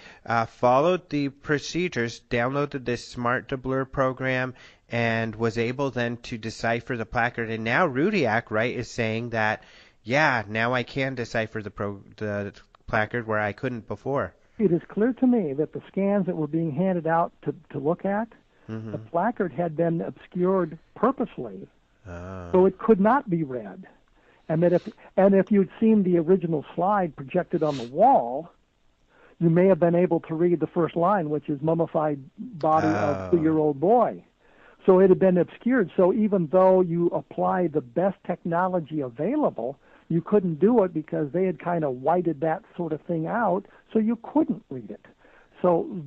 followed the procedures, downloaded this Smart to Blur program, and was able then to decipher the placard. And now Rudiak, right, is saying that, yeah, now I can decipher the placard where I couldn't before. It is clear to me that the scans that were being handed out to look at, the placard had been obscured purposely, so it could not be read. And that if you'd seen the original slide projected on the wall, you may have been able to read the first line, which is mummified body of 2-year-old boy. So it had been obscured. So even though you apply the best technology available, you couldn't do it because they had kind of whited that sort of thing out, so you couldn't read it. So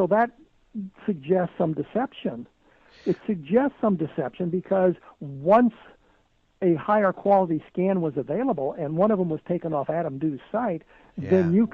that suggests some deception. It suggests some deception because once a higher quality scan was available, and one of them was taken off Adam Dew's site, then you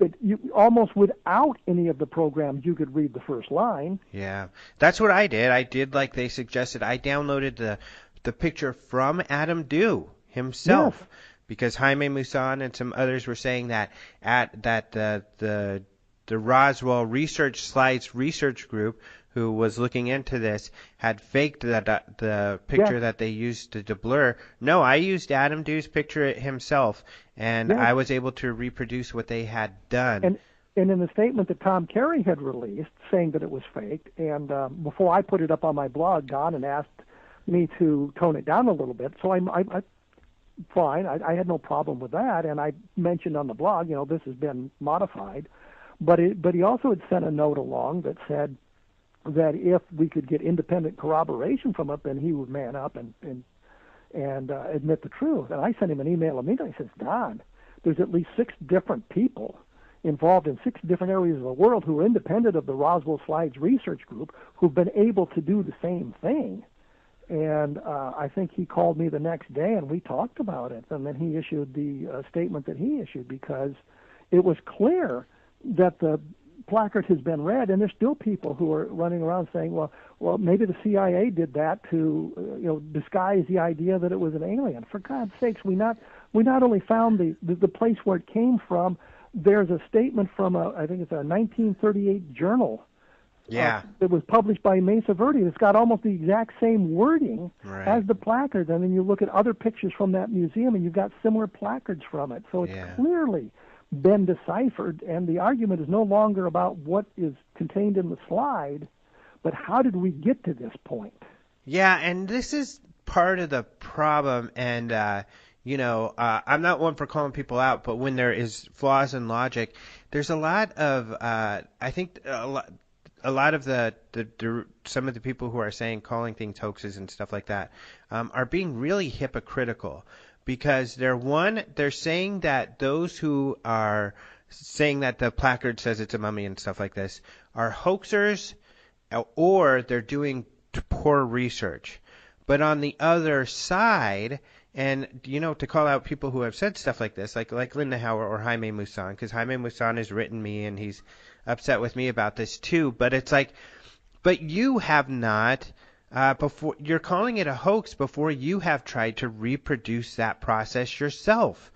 almost without any of the programs, you could read the first line. Yeah, that's what I did. I did like they suggested. I downloaded the picture from Adam Dew himself. Yes. Because Jaime Maussan and some others were saying that the Roswell Slides research group, who was looking into this, had faked the picture that they used to blur. No, I used Adam Dew's picture himself, and I was able to reproduce what they had done. And in the statement that Tom Carey had released, saying that it was faked, and before I put it up on my blog, Don had asked me to tone it down a little bit, so I fine, I had no problem with that, and I mentioned on the blog, this has been modified, but he also had sent a note along that said that if we could get independent corroboration from it, then he would man up and admit the truth. And I sent him an email immediately. He says, Don, there's at least 6 different people involved in 6 different areas of the world who are independent of the Roswell Slides Research Group who've been able to do the same thing. And I think he called me the next day, and we talked about it. And then he issued the statement that he issued, because it was clear that the placard has been read, and there's still people who are running around saying, well, maybe the CIA did that to disguise the idea that it was an alien. For God's sakes, we not only found the place where it came from. There's a statement from I think it's a 1938 journal. Yeah. It was published by Mesa Verde. It's got almost the exact same wording as the placard. And then you look at other pictures from that museum, and you've got similar placards from it. So it's clearly been deciphered, and the argument is no longer about what is contained in the slide, but how did we get to this point? Yeah, and this is part of the problem, and I'm not one for calling people out, but when there is flaws in logic, there's a lot of I think a lot of some of the people who are calling things hoaxes and stuff like that are being really hypocritical, because they're saying that those who are saying that the placard says it's a mummy and stuff like this are hoaxers, or they're doing poor research. But on the other side, and to call out people who have said stuff like this, like Linda Hauer or Jaime Maussan, because Jaime Maussan has written me and he's upset with me about this too. But it's like, but you have not before you're calling it a hoax before you have tried to reproduce that process yourself.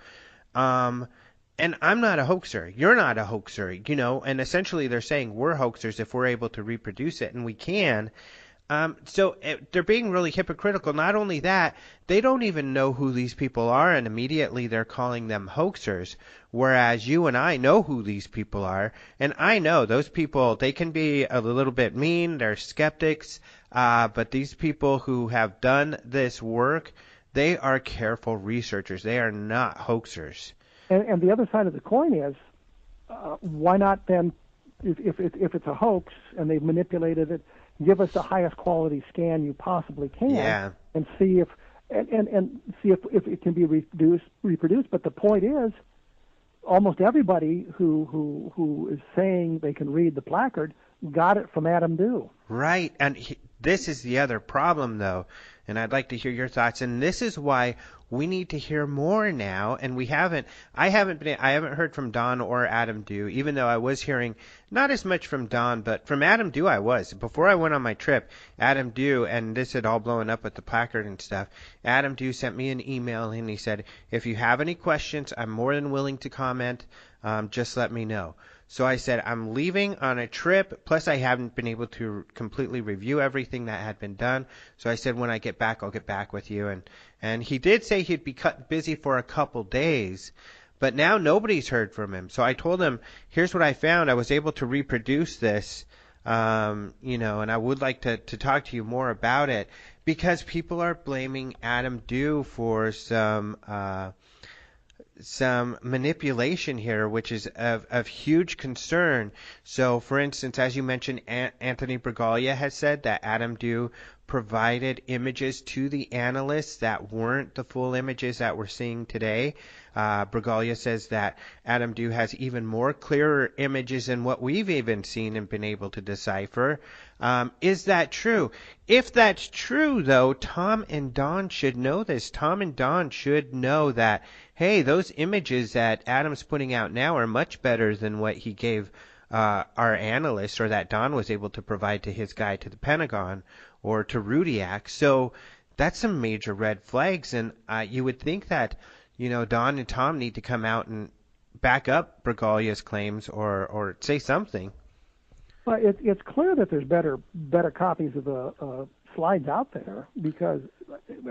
Um, and I'm not a hoaxer. You're not a hoaxer, and essentially they're saying we're hoaxers if we're able to reproduce it, and we can. So they're being really hypocritical. Not only that, they don't even know who these people are, and immediately they're calling them hoaxers. Whereas you and I know who these people are, and I know those people, they can be a little bit mean, they're skeptics, but these people who have done this work, they are careful researchers. They are not hoaxers. And the other side of the coin is, why not then, if it's a hoax and they've manipulated it, give us the highest quality scan you possibly can, and see if see if it can be reproduced. But the point is, almost everybody who is saying they can read the placard got it from Adam Dew. Right, and this is the other problem, though, and I'd like to hear your thoughts. And this is why we need to hear more now. And I haven't heard from Don or Adam Dew, even though I was hearing not as much from Don, but from Adam Dew I was. Before I went on my trip, Adam Dew, and this had all blown up with the placard and stuff, Adam Dew sent me an email and he said, if you have any questions, I'm more than willing to comment. Just let me know. So I said, I'm leaving on a trip, plus I haven't been able to completely review everything that had been done. So I said, when I get back, I'll get back with you. And he did say he'd be busy for a couple days, but now nobody's heard from him. So I told him, here's what I found. I was able to reproduce this, and I would like to talk to you more about it, because people are blaming Adam Dew for some manipulation here, which is of huge concern. So, for instance, as you mentioned, Anthony Bragalia has said that Adam Dew provided images to the analysts that weren't the full images that we're seeing today. Bragalia says that Adam Dew has even more clearer images than what we've even seen and been able to decipher. Is that true? If that's true, though, Tom and Don should know this. Tom and Don should know that, hey, those images that Adam's putting out now are much better than what he gave our analysts, or that Don was able to provide to his guy to the Pentagon or to Rudiak. So that's some major red flags, and you would think that, Don and Tom need to come out and back up Bragalia's claims or say something. Well, it's clear that there's better copies of the slides out there, because,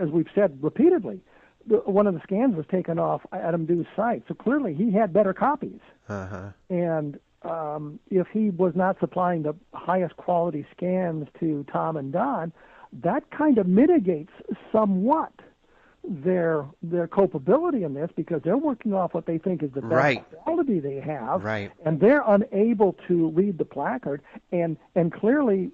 as we've said repeatedly, one of the scans was taken off Adam Dew's site, so clearly he had better copies. Uh-huh. And if he was not supplying the highest quality scans to Tom and Don, that kind of mitigates somewhat their culpability in this, because they're working off what they think is the best quality they have, and they're unable to read the placard. And clearly,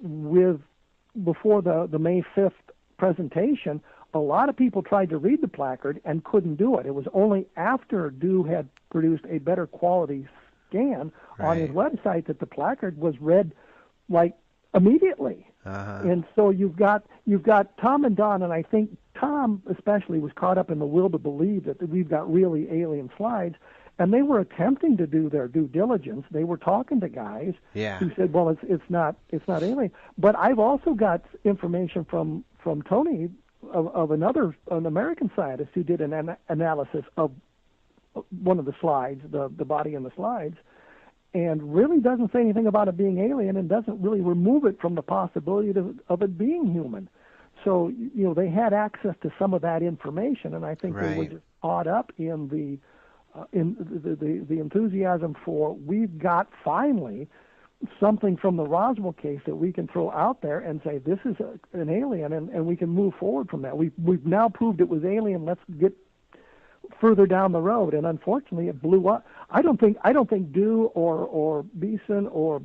before the May 5th presentation, a lot of people tried to read the placard and couldn't do it. It was only after Dew had produced a better quality scan on his website that the placard was read like immediately. Uh-huh. And so you've got Tom and Don, and I think Tom especially was caught up in the will to believe that we've got really alien slides, and they were attempting to do their due diligence. They were talking to guys who said, well, it's not alien. But I've also got information from Tony of an American scientist who did an analysis of one of the slides, the body in the slides, and really doesn't say anything about it being alien, and doesn't really remove it from the possibility of it being human. So, they had access to some of that information, and I think they were just caught up in the enthusiasm for, we've got finally something from the Roswell case that we can throw out there and say this is an alien, and we can move forward from that. We've now proved it was alien. Let's get further down the road, and unfortunately, it blew up. I don't think Dew or Beeson or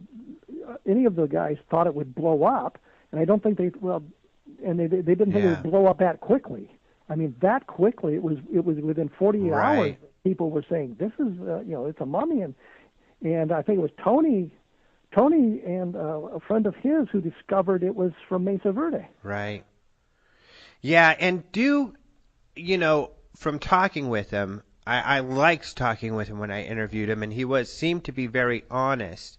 any of the guys thought it would blow up, and I don't think they didn't think it would blow up that quickly. I mean, that quickly. It was within 48 hours. People were saying this is it's a mummy, and I think it was Tony and a friend of his who discovered it was from Mesa Verde. Right. Yeah, and Dew, from talking with him, I liked talking with him when I interviewed him, and he seemed to be very honest.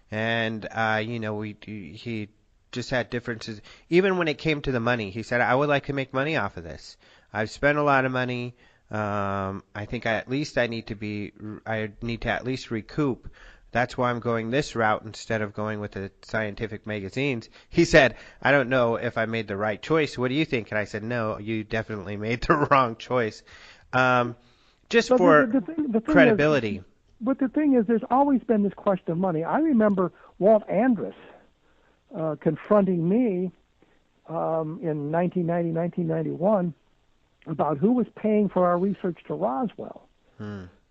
And he just had differences. Even when it came to the money, he said, I would like to make money off of this. I've spent a lot of money. I think I need to at least recoup. That's why I'm going this route instead of going with the scientific magazines. He said, I don't know if I made the right choice. What do you think? And I said, no, you definitely made the wrong choice. Just but for the thing credibility. But the thing is, there's always been this question of money. I remember Walt Andrus confronting me in 1990, 1991 about who was paying for our research to Roswell.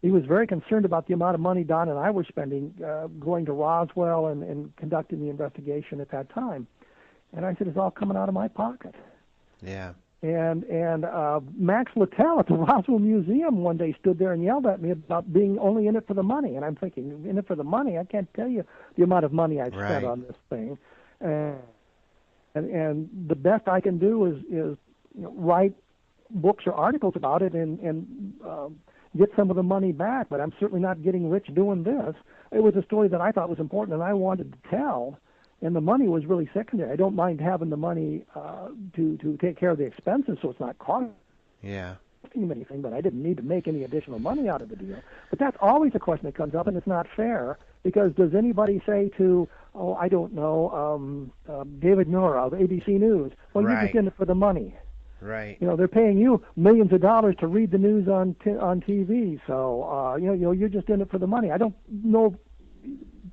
He was very concerned about the amount of money Don and I were spending going to Roswell and conducting the investigation at that time. And I said, it's all coming out of my pocket. Yeah. And Max Littell at the Roswell Museum one day stood there and yelled at me about being only in it for the money. And I'm thinking, in it for the money? I can't tell you the amount of money I've spent on this thing. And the best I can do is write books or articles about it and get some of the money back. But I'm certainly not getting rich doing this. It was a story that I thought was important and I wanted to tell. And the money was really secondary. I don't mind having the money to take care of the expenses, so it's not costing me anything, but I didn't need to make any additional money out of the deal. But that's always a question that comes up, and it's not fair, because does anybody say to, I don't know, David Muir of ABC News, well, you're just in it for the money. Right. They're paying you millions of dollars to read the news on TV, so you're just in it for the money. I don't know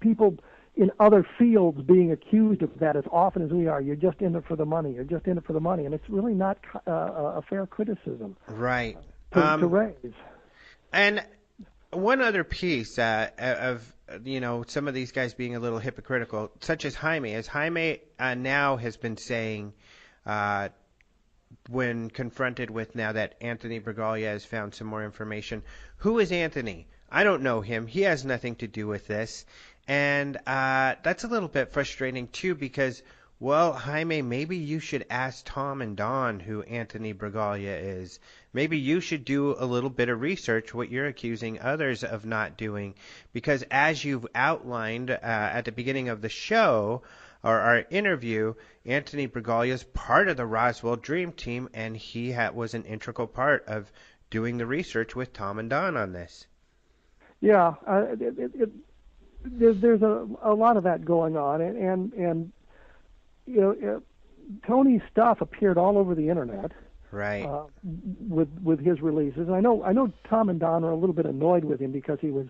people in other fields being accused of that as often as we are. You're just in it for the money. You're just in it for the money, and it's really not a fair criticism. Right. To raise. And one other piece of some of these guys being a little hypocritical, such as Jaime, now has been saying, when confronted with now that Anthony Bragalia has found some more information, who is Anthony? I don't know him. He has nothing to do with this. And that's a little bit frustrating, too, because, well, Jaime, maybe you should ask Tom and Don who Anthony Bragalia is. Maybe you should do a little bit of research, what you're accusing others of not doing. Because as you've outlined at the beginning of the show, or our interview, Anthony Bragalia is part of the Roswell Dream Team, and he was an integral part of doing the research with Tom and Don on this. Yeah, there's a lot of that going on, and Tony's stuff appeared all over the internet, right? With his releases. I know Tom and Don are a little bit annoyed with him because he was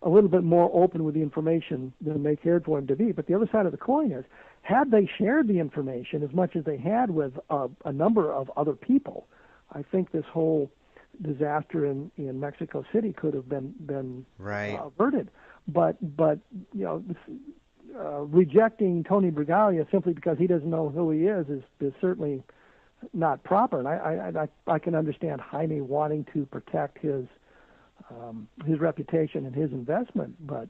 a little bit more open with the information than they cared for him to be. But the other side of the coin is, had they shared the information as much as they had with a number of other people, I think this whole disaster in Mexico City could have been averted. But rejecting Tony Bragalia simply because he doesn't know who he is certainly not proper. And I can understand Jaime wanting to protect his reputation and his investment, but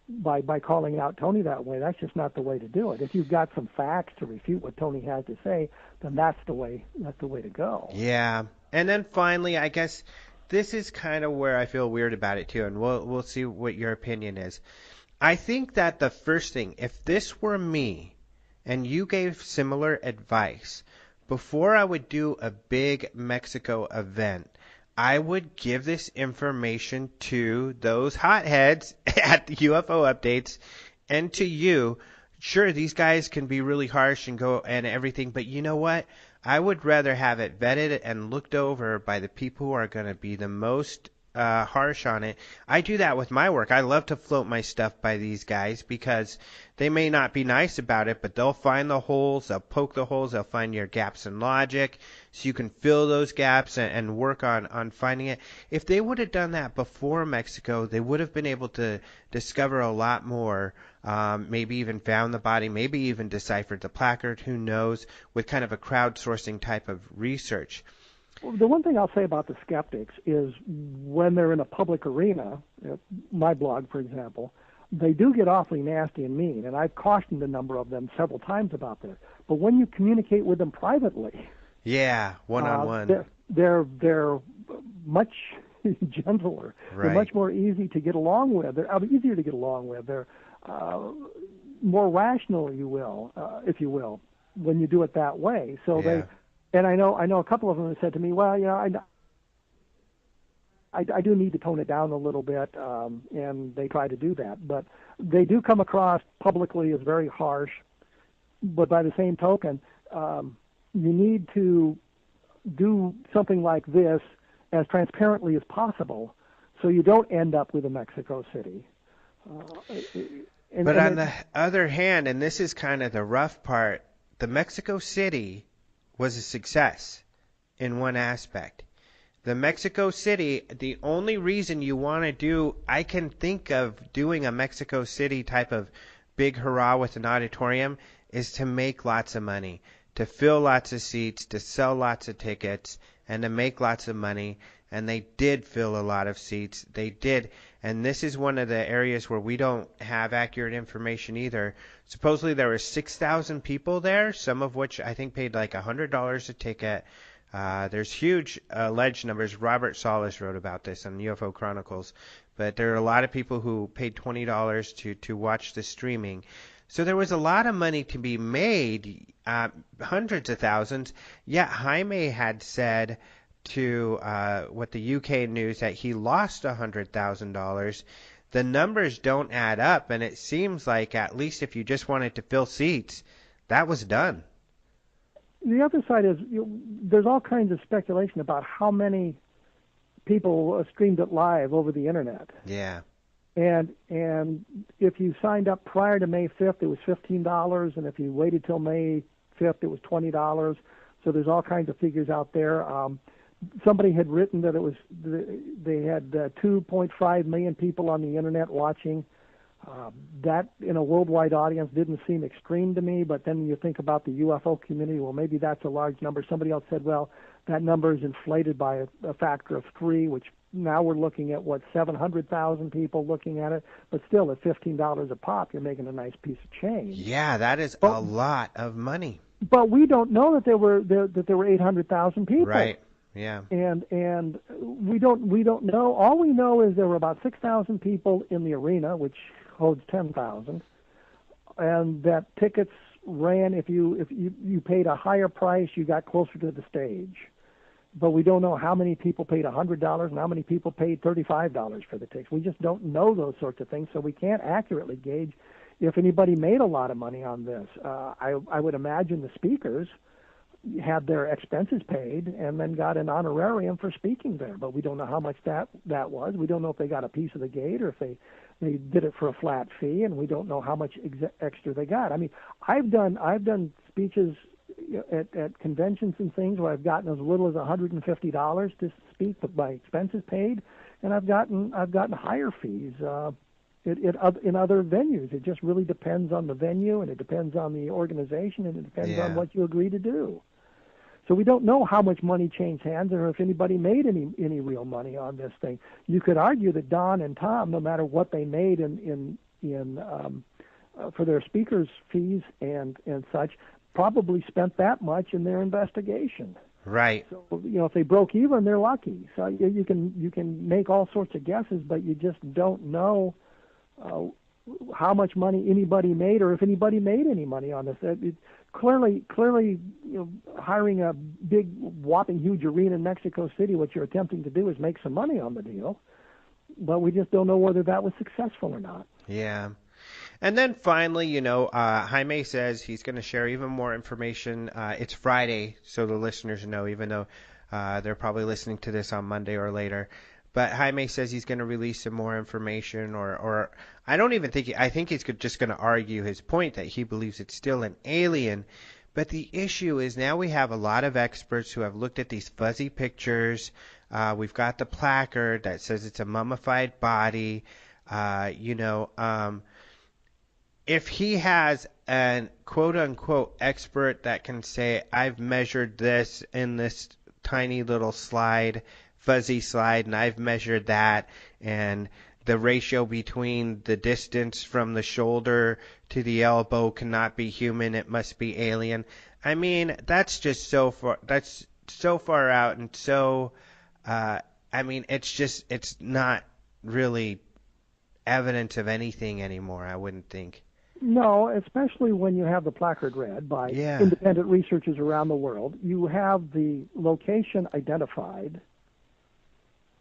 by calling out Tony that way, that's just not the way to do it. If you've got some facts to refute what Tony has to say, then that's the way to go. Yeah. And then finally, I guess this is kind of where I feel weird about it too, and we'll see what your opinion is. I think that the first thing, if this were me and you gave similar advice, before I would do a big Mexico event, I would give this information to those hotheads at the UFO updates and to you. Sure, these guys can be really harsh and go and everything, but you know what? I would rather have it vetted and looked over by the people who are going to be the most harsh on it. I do that with my work. I love to float my stuff by these guys because they may not be nice about it, but they'll find the holes, they'll poke the holes, they'll find your gaps in logic, so you can fill those gaps and work on finding it. If they would have done that before Mexico, they would have been able to discover a lot more, maybe even found the body, maybe even deciphered the placard, who knows, with kind of a crowdsourcing type of research. Well, the one thing I'll say about the skeptics is when they're in a public arena, my blog, for example, they do get awfully nasty and mean, and I've cautioned a number of them several times about this. But when you communicate with them privately, one-on-one, they're much gentler. Right. They're much more easy to get along with. They're easier to get along with. They're more rational, if you will, when you do it that way. So Yeah. and I know a couple of them have said to me, well, I do need to tone it down a little bit, and they try to do that. But they do come across publicly as very harsh. But by the same token, you need to do something like this as transparently as possible, so you don't end up with a Mexico City. But on the other hand, and this is kind of the rough part, the Mexico City was a success in one aspect. The Mexico City, the only reason you want to do, I can think of doing a Mexico City type of big hurrah with an auditorium, is to make lots of money, to fill lots of seats, to sell lots of tickets, and to make lots of money. And they did fill a lot of seats. They did. And this is one of the areas where we don't have accurate information either. Supposedly there were 6,000 people there, some of which I think paid like $100 a ticket. There's huge alleged numbers. Robert Solis wrote about this on UFO Chronicles. But there are a lot of people who paid $20 to watch the streaming. So there was a lot of money to be made, hundreds of thousands. Yet Jaime had said to what the UK news that he lost $100,000. The numbers don't add up, and it seems like at least if you just wanted to fill seats, that was done. The other side is there's all kinds of speculation about how many people streamed it live over the internet. Yeah. And if you signed up prior to May 5th, it was $15, and if you waited till May 5th, it was $20. So there's all kinds of figures out there. Somebody had written that they had 2.5 million people on the internet watching. That in a worldwide audience didn't seem extreme to me, but then you think about the UFO community, well, maybe that's a large number. Somebody else said, well, that number is inflated by a factor of 3, which now we're looking at, 700,000 people looking at it, but still at $15 a pop, you're making a nice piece of change. Yeah, that is a lot of money. But we don't know that there were 800,000 people. Right. Yeah. And we don't know. All we know is there were about 6,000 people in the arena, which holds 10,000, and that tickets ran. If you paid a higher price, you got closer to the stage. But we don't know how many people paid $100 and how many people paid $35 for the tickets. We just don't know those sorts of things, so we can't accurately gauge if anybody made a lot of money on this. I would imagine the speakers had their expenses paid and then got an honorarium for speaking there, but we don't know how much that was. We don't know if they got a piece of the gate or if they did it for a flat fee, and we don't know how much extra they got. I mean, I've done speeches at conventions and things where I've gotten as little as $150 to speak with my expenses paid, and I've gotten higher fees in other venues. It just really depends on the venue, and it depends on the organization, and it depends on what you agree to do. So we don't know how much money changed hands, or if anybody made any real money on this thing. You could argue that Don and Tom, no matter what they made in for their speakers' fees and such, probably spent that much in their investigation. Right. So if they broke even, they're lucky. So you can make all sorts of guesses, but you just don't know how much money anybody made, or if anybody made any money on this. Clearly, hiring a big, whopping, huge arena in Mexico City, what you're attempting to do is make some money on the deal, but we just don't know whether that was successful or not. Yeah. And then finally, Jaime says he's going to share even more information. It's Friday, so the listeners know, even though they're probably listening to this on Monday or later. But Jaime says he's going to release some more information, or I don't even think I think he's just going to argue his point that he believes it's still an alien. But the issue is now we have a lot of experts who have looked at these fuzzy pictures. We've got the placard that says it's a mummified body. If he has an quote-unquote expert that can say, I've measured this in this tiny little fuzzy slide, and I've measured that, and the ratio between the distance from the shoulder to the elbow cannot be human, it must be alien. I mean, that's just so far out, and so, it's not really evidence of anything anymore, I wouldn't think. No, especially when you have the placard read by Yeah. independent researchers around the world. You have the location identified.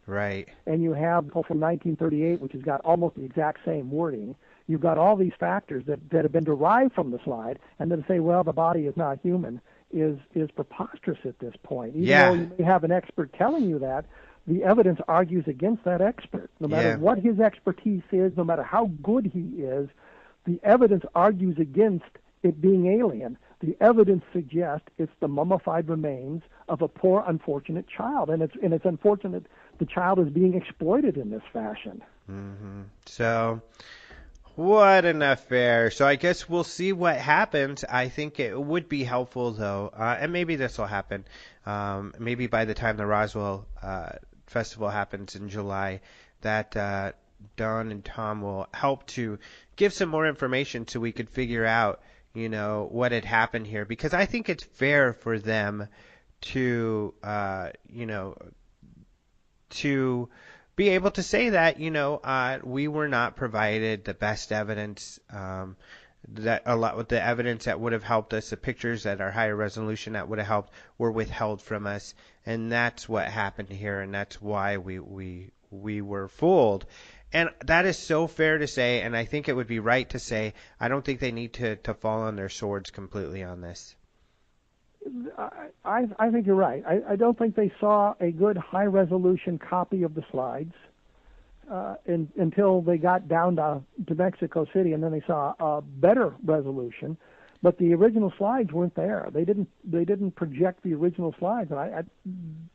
Right. And you have from 1938, which has got almost the exact same wording. You've got all these factors that have been derived from the slide, and then to say, well, the body is not human is preposterous at this point. Even though you may have an expert telling you that, the evidence argues against that expert. No matter what his expertise is, no matter how good he is, the evidence argues against it being alien. The evidence suggests it's the mummified remains of a poor, unfortunate child, and it's unfortunate the child is being exploited in this fashion. Mm-hmm. So, what an affair. So I guess we'll see what happens. I think it would be helpful, though, and maybe this will happen. Maybe by the time the Roswell Festival happens in July, that Don and Tom will help to give some more information so we could figure out, what had happened here. Because I think it's fair for them to, to be able to say that, we were not provided the best evidence, that a lot with the evidence that would have helped us, the pictures at our higher resolution that would have helped were withheld from us, and that's what happened here, and that's why we were fooled. And that is so fair to say, and I think it would be right to say, I don't think they need to fall on their swords completely on this. I think you're right. I don't think they saw a good high-resolution copy of the slides until they got down to Mexico City, and then they saw a better resolution. But the original slides weren't there. They didn't project the original slides. And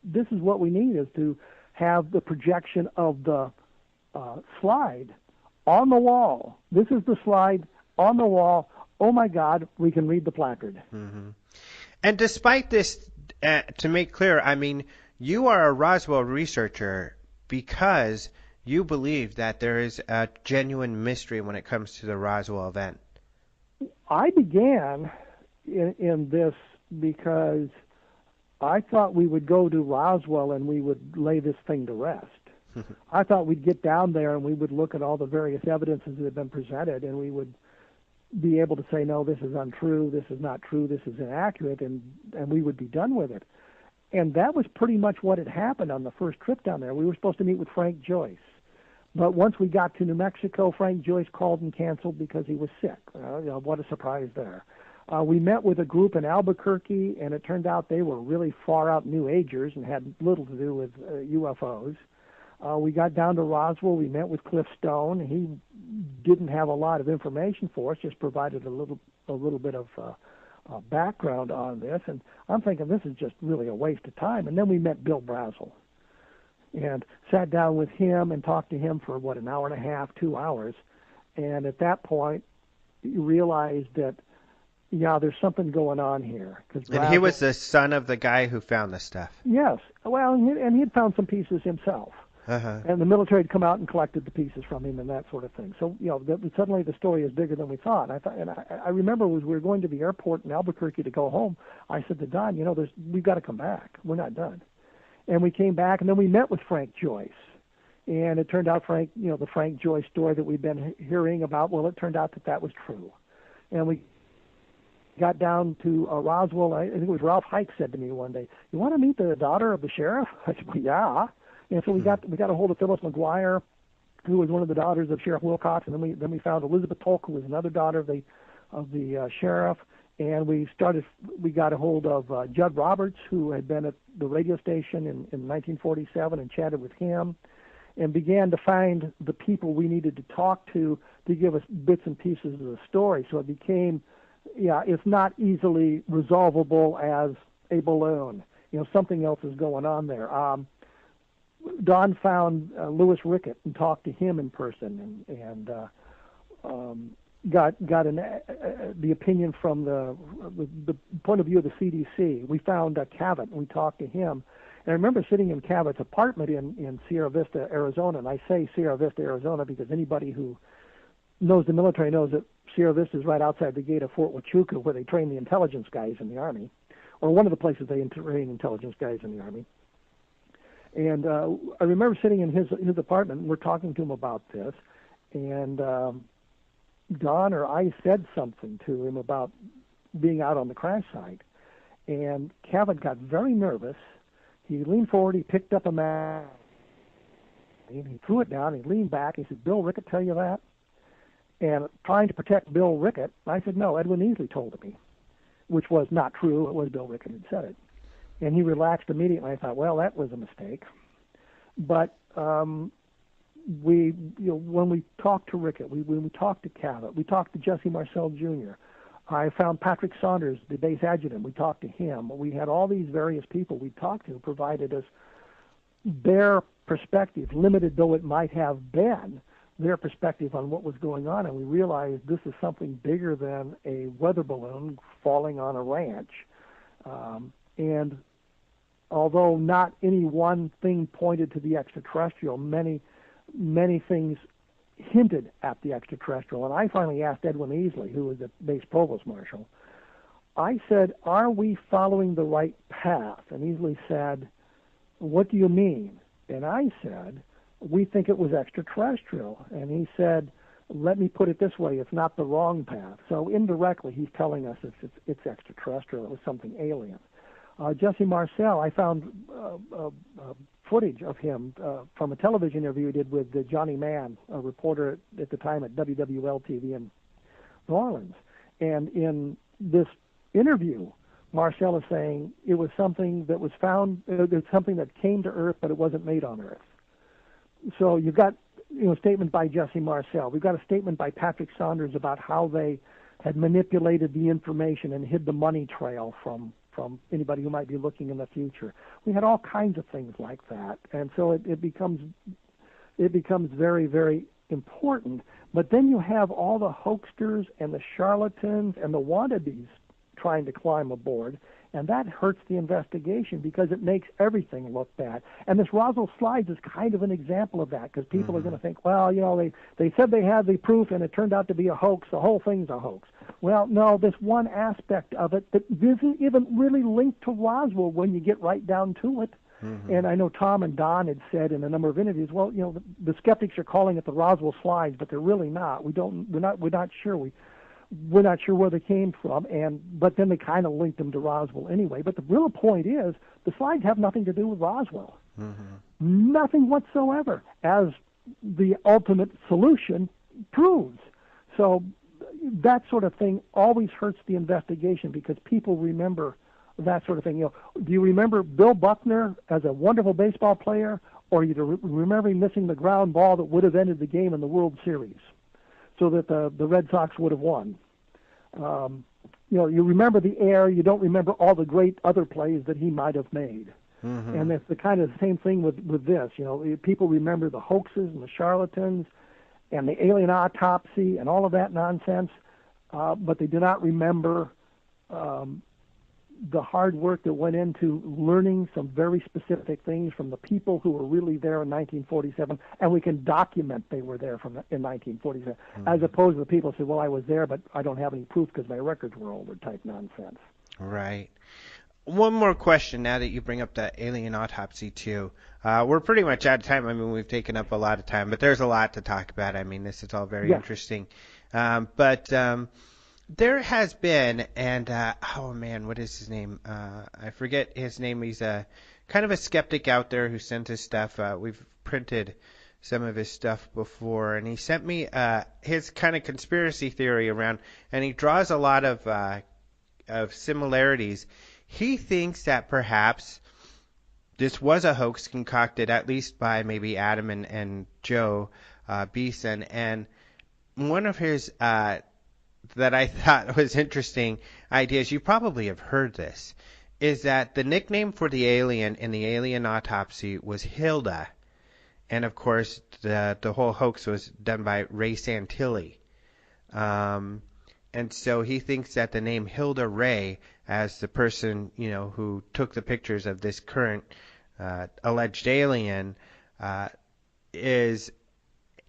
this is what we need, is to have the projection of the slide on the wall. This is the slide on the wall. Oh, my God, we can read the placard. Mm-hmm. And despite this, to make clear, I mean, you are a Roswell researcher because you believe that there is a genuine mystery when it comes to the Roswell event. I began in this because I thought we would go to Roswell and we would lay this thing to rest. I thought we'd get down there and we would look at all the various evidences that had been presented, and we would be able to say, no, this is untrue, this is not true, this is inaccurate, and we would be done with it. And that was pretty much what had happened on the first trip down there. We were supposed to meet with Frank Joyce. But once we got to New Mexico, Frank Joyce called and canceled because he was sick. What a surprise there. We met with a group in Albuquerque, and it turned out they were really far-out New Agers and had little to do with UFOs. We got down to Roswell. We met with Cliff Stone. He didn't have a lot of information for us, just provided a little bit of background on this. And I'm thinking this is just really a waste of time. And then we met Bill Brazel and sat down with him and talked to him for, an hour and a half, 2 hours. And at that point, you realized that, there's something going on here. And he was the son of the guy who found the stuff. Yes. Well, and he had found some pieces himself. Uh-huh. And the military had come out and collected the pieces from him and that sort of thing. So, suddenly the story is bigger than we thought. I remember as we were going to the airport in Albuquerque to go home, I said to Don, we've got to come back. We're not done. And we came back, and then we met with Frank Joyce. And it turned out the Frank Joyce story that we've been hearing about, well, it turned out that was true. And we got down to Roswell. I think it was Ralph Hike said to me one day, "You want to meet the daughter of the sheriff?" I said, "Well, yeah." And so we got a hold of Phyllis McGuire, who was one of the daughters of Sheriff Wilcox, and then we found Elizabeth Polk, who was another daughter of the sheriff, and we got a hold of Judd Roberts, who had been at the radio station in 1947, and chatted with him, and began to find the people we needed to talk to give us bits and pieces of the story. So it became, it's not easily resolvable as a balloon. Something else is going on there. Don found Louis Rickett and talked to him in person, and got the opinion from the point of view of the CDC. We found Cavett, and we talked to him. And I remember sitting in Cavett's apartment in Sierra Vista, Arizona, and I say Sierra Vista, Arizona, because anybody who knows the military knows that Sierra Vista is right outside the gate of Fort Huachuca, where they train the intelligence guys in the Army, or one of the places they train intelligence guys in the Army. And I remember sitting in his apartment, and we're talking to him about this, and Don or I said something to him about being out on the crash site, and Kevin got very nervous. He leaned forward, he picked up a magazine, he threw it down, he leaned back, he said, "Bill Rickett tell you that?" And trying to protect Bill Rickett, I said, "No, Edwin Easley told me," which was not true. It was Bill Rickett who said it. And he relaxed immediately. I thought, well, that was a mistake. But when we talked to Rickett, when we talked to Cavett, we talked to Jesse Marcel Jr., I found Patrick Saunders, the base adjutant. We talked to him. We had all these various people we talked to who provided us their perspective, limited though it might have been, their perspective on what was going on. And we realized this is something bigger than a weather balloon falling on a ranch. And although not any one thing pointed to the extraterrestrial, many things hinted at the extraterrestrial. And I finally asked Edwin Easley, who was the base provost marshal, I said, "Are we following the right path?" And Easley said, "What do you mean?" And I said, "We think it was extraterrestrial." And he said, "Let me put it this way, it's not the wrong path." So indirectly, he's telling us it's extraterrestrial. It was something alien. Jesse Marcel, I found footage of him from a television interview he did with Johnny Mann, a reporter at the time at WWL-TV in New Orleans. And in this interview, Marcel is saying it was something that was found, it's something that came to Earth, but it wasn't made on Earth. So you've got a statement by Jesse Marcel. We've got a statement by Patrick Saunders about how they had manipulated the information and hid the money trail from anybody who might be looking in the future. We had all kinds of things like that, and so it becomes very, very important. But then you have all the hoaxers and the charlatans and the wannabes trying to climb aboard, and that hurts the investigation because it makes everything look bad. And this Roswell Slides is kind of an example of that, because people are going to think, well, they said they had the proof and it turned out to be a hoax. The whole thing's a hoax. Well, no, there's one aspect of it that isn't even really linked to Roswell when you get right down to it. And I know Tom and Don had said in a number of interviews, well, the skeptics are calling it the Roswell Slides, but they're really not. We're not sure. We're not sure where they came from, but then they kind of linked them to Roswell anyway. But the real point is the slides have nothing to do with Roswell. Nothing whatsoever, as the ultimate solution proves. So that sort of thing always hurts the investigation because people remember that sort of thing. Do you remember Bill Buckner as a wonderful baseball player, or you remember him missing the ground ball that would have ended the game in the World Series, so that the Red Sox would have won? You remember the air. You don't remember all the great other plays that he might have made. And it's the kind of same thing with this. People remember the hoaxes and the charlatans and the alien autopsy and all of that nonsense, but they do not remember the hard work that went into learning some very specific things from the people who were really there in 1947, and we can document they were there in 1947, as opposed to the people who say, well, I was there, but I don't have any proof because my records were older type nonsense. Right. One more question now that you bring up the alien autopsy, too. We're pretty much out of time. I mean, we've taken up a lot of time, but there's a lot to talk about. I mean, this is all very interesting. But there has been, and oh man, what is his name? I forget his name. He's kind of a skeptic out there who sent his stuff. We've printed some of his stuff before, and he sent me his kind of conspiracy theory around, and he draws a lot of similarities. He thinks that perhaps this was a hoax concocted at least by maybe Adam and Joe Beeson, and one of his that I thought was interesting ideas, you probably have heard this, is that the nickname for the alien in the alien autopsy was Hilda. And of course, the whole hoax was done by Ray Santilli. And so he thinks that the name Hilda Ray, as the person, who took the pictures of this current alleged alien, is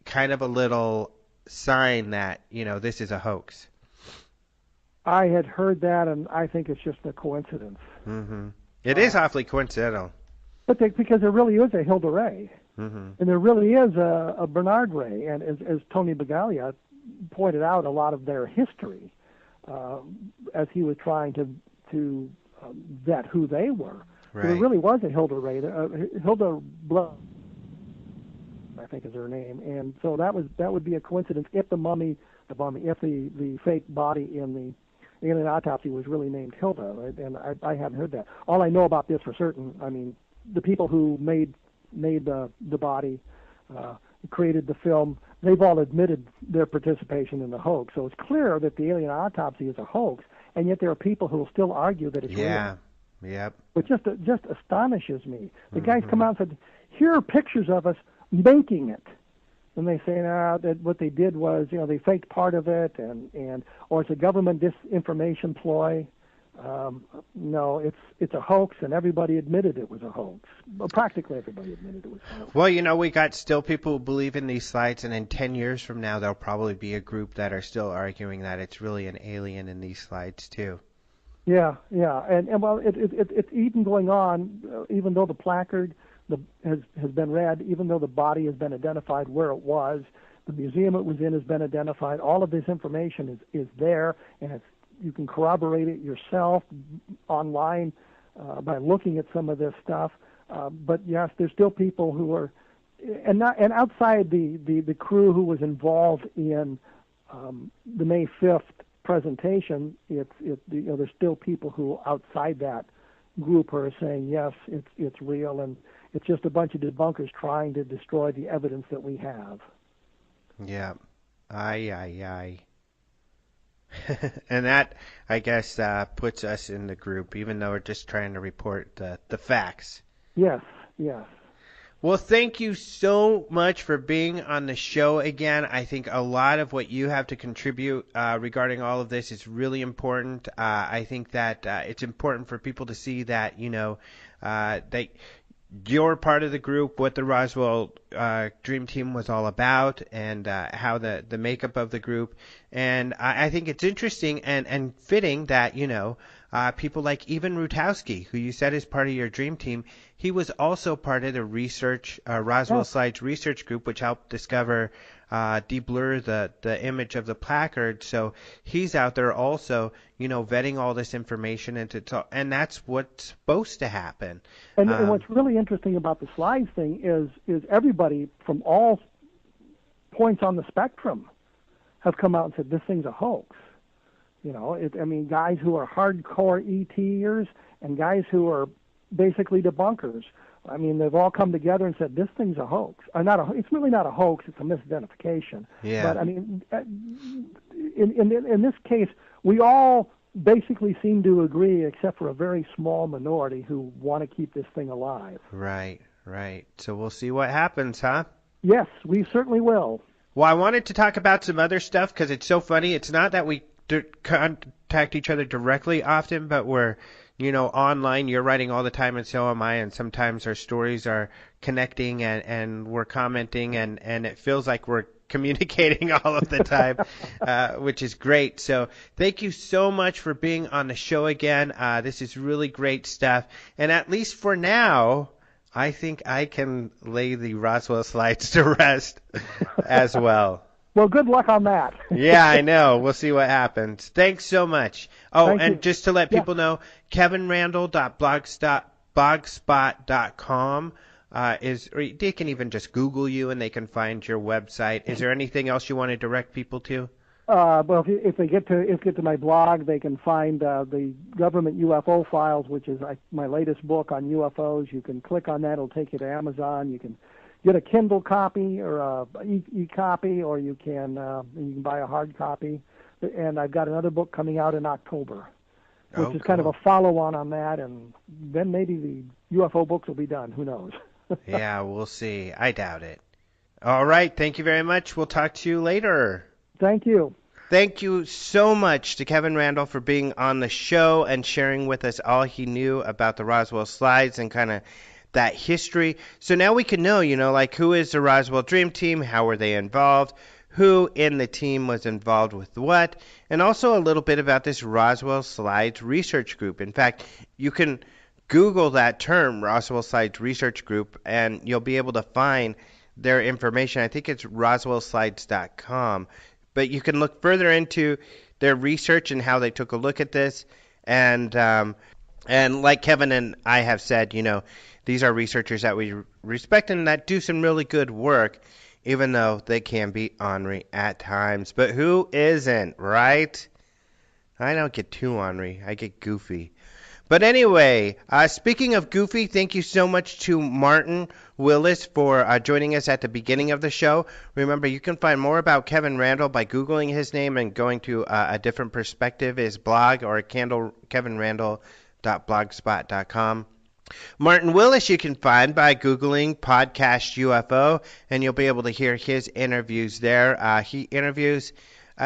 kind of a little sign that, this is a hoax. I had heard that, and I think it's just a coincidence. It is awfully coincidental. But because there really is a Hilda Ray. Mm-hmm. And there really is a Bernard Ray, and as Tony Bagaglia pointed out, a lot of their history as he was trying to vet who they were. Right. So there really was a Hilda Ray, Hilda Blood, I think is her name, and so that would be a coincidence if if the fake body in the alien autopsy was really named Hilda, right? And I haven't heard that. All I know about this for certain, I mean, the people who made the body, created the film, they've all admitted their participation in the hoax. So it's clear that the alien autopsy is a hoax, and yet there are people who will still argue that it's real. Yeah. Yep. Which just astonishes me. The guys come out and said, "Here are pictures of us making it." And they say that what they did was, they faked part of it, or it's a government disinformation ploy. No, it's a hoax, and everybody admitted it was a hoax. Well, practically everybody admitted it was a hoax. Well, we got still people who believe in these slides, and in 10 years from now, there'll probably be a group that are still arguing that it's really an alien in these slides too. Yeah, and well, it's even going on, even though the placard has been read, even though the body has been identified where it was, the museum it was in has been identified. All of this information is there, and you can corroborate it yourself online by looking at some of this stuff. But yes, there's still people who are, and outside the crew who was involved in the May 5th presentation, there's still people who outside that group are saying yes, it's real, and it's just a bunch of debunkers trying to destroy the evidence that we have. Yeah. Aye. And that, I guess, puts us in the group, even though we're just trying to report the facts. Yes. Well, thank you so much for being on the show again. I think a lot of what you have to contribute regarding all of this is really important. I think that it's important for people to see that, that you're part of the group, what the Roswell Dream Team was all about, and how the makeup of the group. And I think it's interesting and fitting that, people like Ivan Rutowski, who you said is part of your Dream Team, he was also part of the Roswell Slides research group, which helped discover, deblur the image of the placard. So he's out there also, vetting all this information, and that's what's supposed to happen. And what's really interesting about the slides thing is everybody from all points on the spectrum have come out and said this thing's a hoax. Guys who are hardcore ETers and guys who are basically debunkers. They've all come together and said this thing's a hoax. It's really not a hoax. It's a misidentification. Yeah. But in this case, we all basically seem to agree, except for a very small minority who want to keep this thing alive. Right. So we'll see what happens, huh? Yes, we certainly will. Well, I wanted to talk about some other stuff because it's so funny. It's not that we contact each other directly often, but we're, online. You're writing all the time, and so am I. And sometimes our stories are connecting, and we're commenting, and it feels like we're communicating all of the time, which is great. So thank you so much for being on the show again. This is really great stuff. And at least for now, I think I can lay the Roswell slides to rest as well. Well, good luck on that. Yeah, I know. We'll see what happens. Thanks so much. Oh, Thank and you. just to let people know, kevinrandle.blogspot.com or they can even just Google you and they can find your website. Is there anything else you want to direct people to? Well, if they get to my blog, they can find the government UFO files, which is my latest book on UFOs. You can click on that; it'll take you to Amazon. You can get a Kindle copy or a e-copy, or you can buy a hard copy. And I've got another book coming out in October, which is kind of a follow-on that, and then maybe the UFO books will be done. Who knows? Yeah, we'll see. I doubt it. All right. Thank you very much. We'll talk to you later. Thank you. Thank you so much to Kevin Randle for being on the show and sharing with us all he knew about the Roswell slides and kind of that history. So now we can know, who is the Roswell Dream Team, how were they involved, who in the team was involved with what, and also a little bit about this Roswell Slides research group. In fact, you can Google that term, Roswell Slides Research Group, and you'll be able to find their information. I think it's roswellslides.com. But you can look further into their research and how they took a look at this. And like Kevin and I have said, these are researchers that we respect and that do some really good work, even though they can be ornery at times. But who isn't, right? I don't get too ornery. I get goofy. But anyway, speaking of goofy, thank you so much to Martin Willis for joining us at the beginning of the show. Remember, you can find more about Kevin Randle by Googling his name and going to A Different Perspective, his blog, or kevinrandle.blogspot.com. Martin Willis you can find by Googling podcast UFO, and you'll be able to hear his interviews there.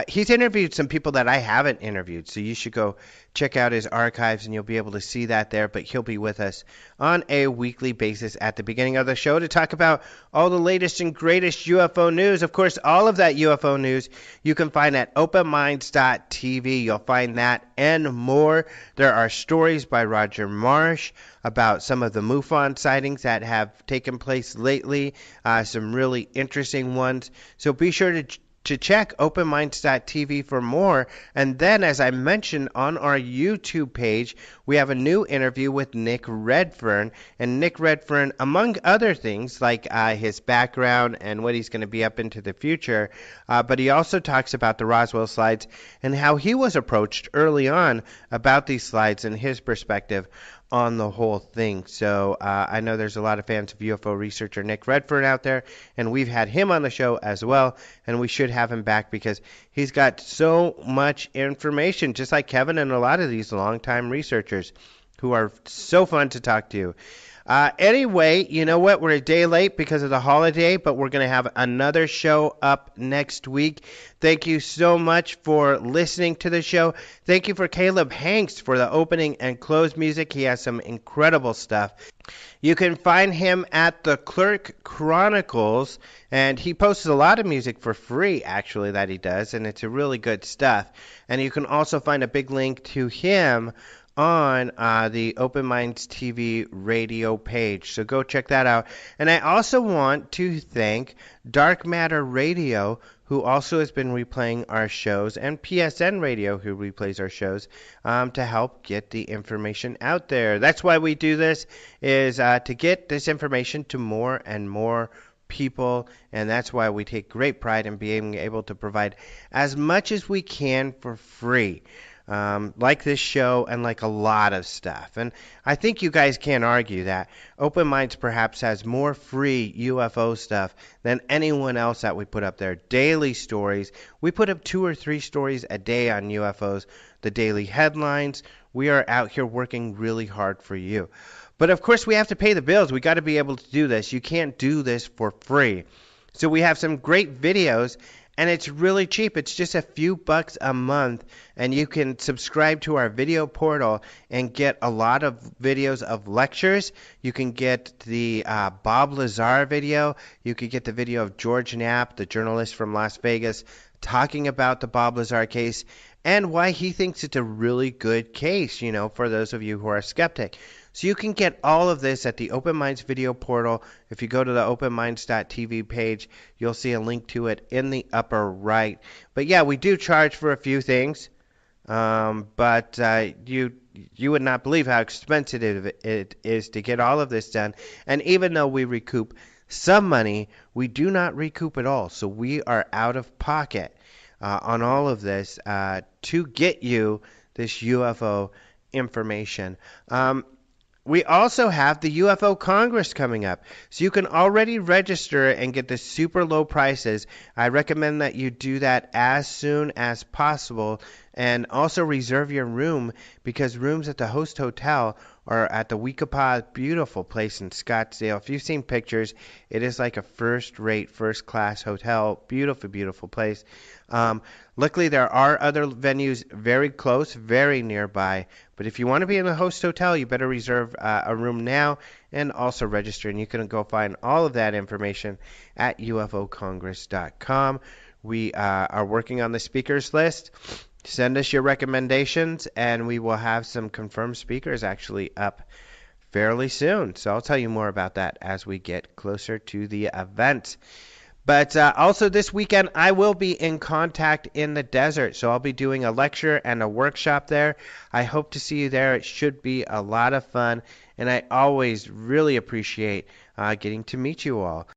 He's interviewed some people that I haven't interviewed, so you should go check out his archives and you'll be able to see that there. But he'll be with us on a weekly basis at the beginning of the show to talk about all the latest and greatest UFO news. Of course, all of that UFO news you can find at openminds.tv. You'll find that and more. There are stories by Roger Marsh about some of the MUFON sightings that have taken place lately, some really interesting ones. So be sure to check openminds.tv for more. And then, as I mentioned on our YouTube page, we have a new interview with Nick Redfern. And Nick Redfern, among other things, like his background and what he's going to be up into the future, but he also talks about the Roswell slides and how he was approached early on about these slides and his perspective on the whole thing. So I know there's a lot of fans of UFO researcher Nick Redfern out there, and we've had him on the show as well, and we should have him back because he's got so much information, just like Kevin and a lot of these longtime researchers who are so fun to talk to. Anyway, you know what? We're a day late because of the holiday, but we're going to have another show up next week. Thank you so much for listening to the show. Thank you for Caleb Hanks for the opening and close music. He has some incredible stuff. You can find him at the Clerk Chronicles, and he posts a lot of music for free, actually, that he does, and it's a really good stuff. And you can also find a big link to him on the Open Minds TV radio page. So go check that out. And I also want to thank Dark Matter Radio, who also has been replaying our shows, and PSN Radio, who replays our shows, to help get the information out there. That's why we do this, is to get this information to more and more people, and that's why we take great pride in being able to provide as much as we can for free. Like this show and like a lot of stuff. And I think you guys can't argue that Open Minds perhaps has more free UFO stuff than anyone else that we put up there. Daily stories. We put up 2 or 3 stories a day on UFOs. The daily headlines. We are out here working really hard for you. But of course we have to pay the bills. We got to be able to do this. You can't do this for free. So we have some great videos, and it's really cheap. It's just a few bucks a month, and you can subscribe to our video portal and get a lot of videos of lectures. You can get the Bob Lazar video. You can get the video of George Knapp, the journalist from Las Vegas, talking about the Bob Lazar case and why he thinks it's a really good case, for those of you who are skeptic. So you can get all of this at the Open Minds video portal. If you go to the openminds.tv page, you'll see a link to it in the upper right. But yeah, we do charge for a few things, but you would not believe how expensive it is to get all of this done. And even though we recoup some money, we do not recoup it all. So we are out of pocket on all of this to get you this UFO information. We also have the UFO Congress coming up, so you can already register and get the super low prices. I recommend that you do that as soon as possible, and also reserve your room, because rooms at the host hotel are at the Weekapaw, beautiful place in Scottsdale. If you've seen pictures, it is like a first-rate, first-class hotel. Beautiful, beautiful place. Luckily, there are other venues very close, very nearby. But if you want to be in the host hotel, you better reserve a room now and also register. And you can go find all of that information at ufocongress.com. We are working on the speakers list. Send us your recommendations, and we will have some confirmed speakers actually up fairly soon. So I'll tell you more about that as we get closer to the event. But also this weekend, I will be in Contact in the Desert. So I'll be doing a lecture and a workshop there. I hope to see you there. It should be a lot of fun. And I always really appreciate getting to meet you all.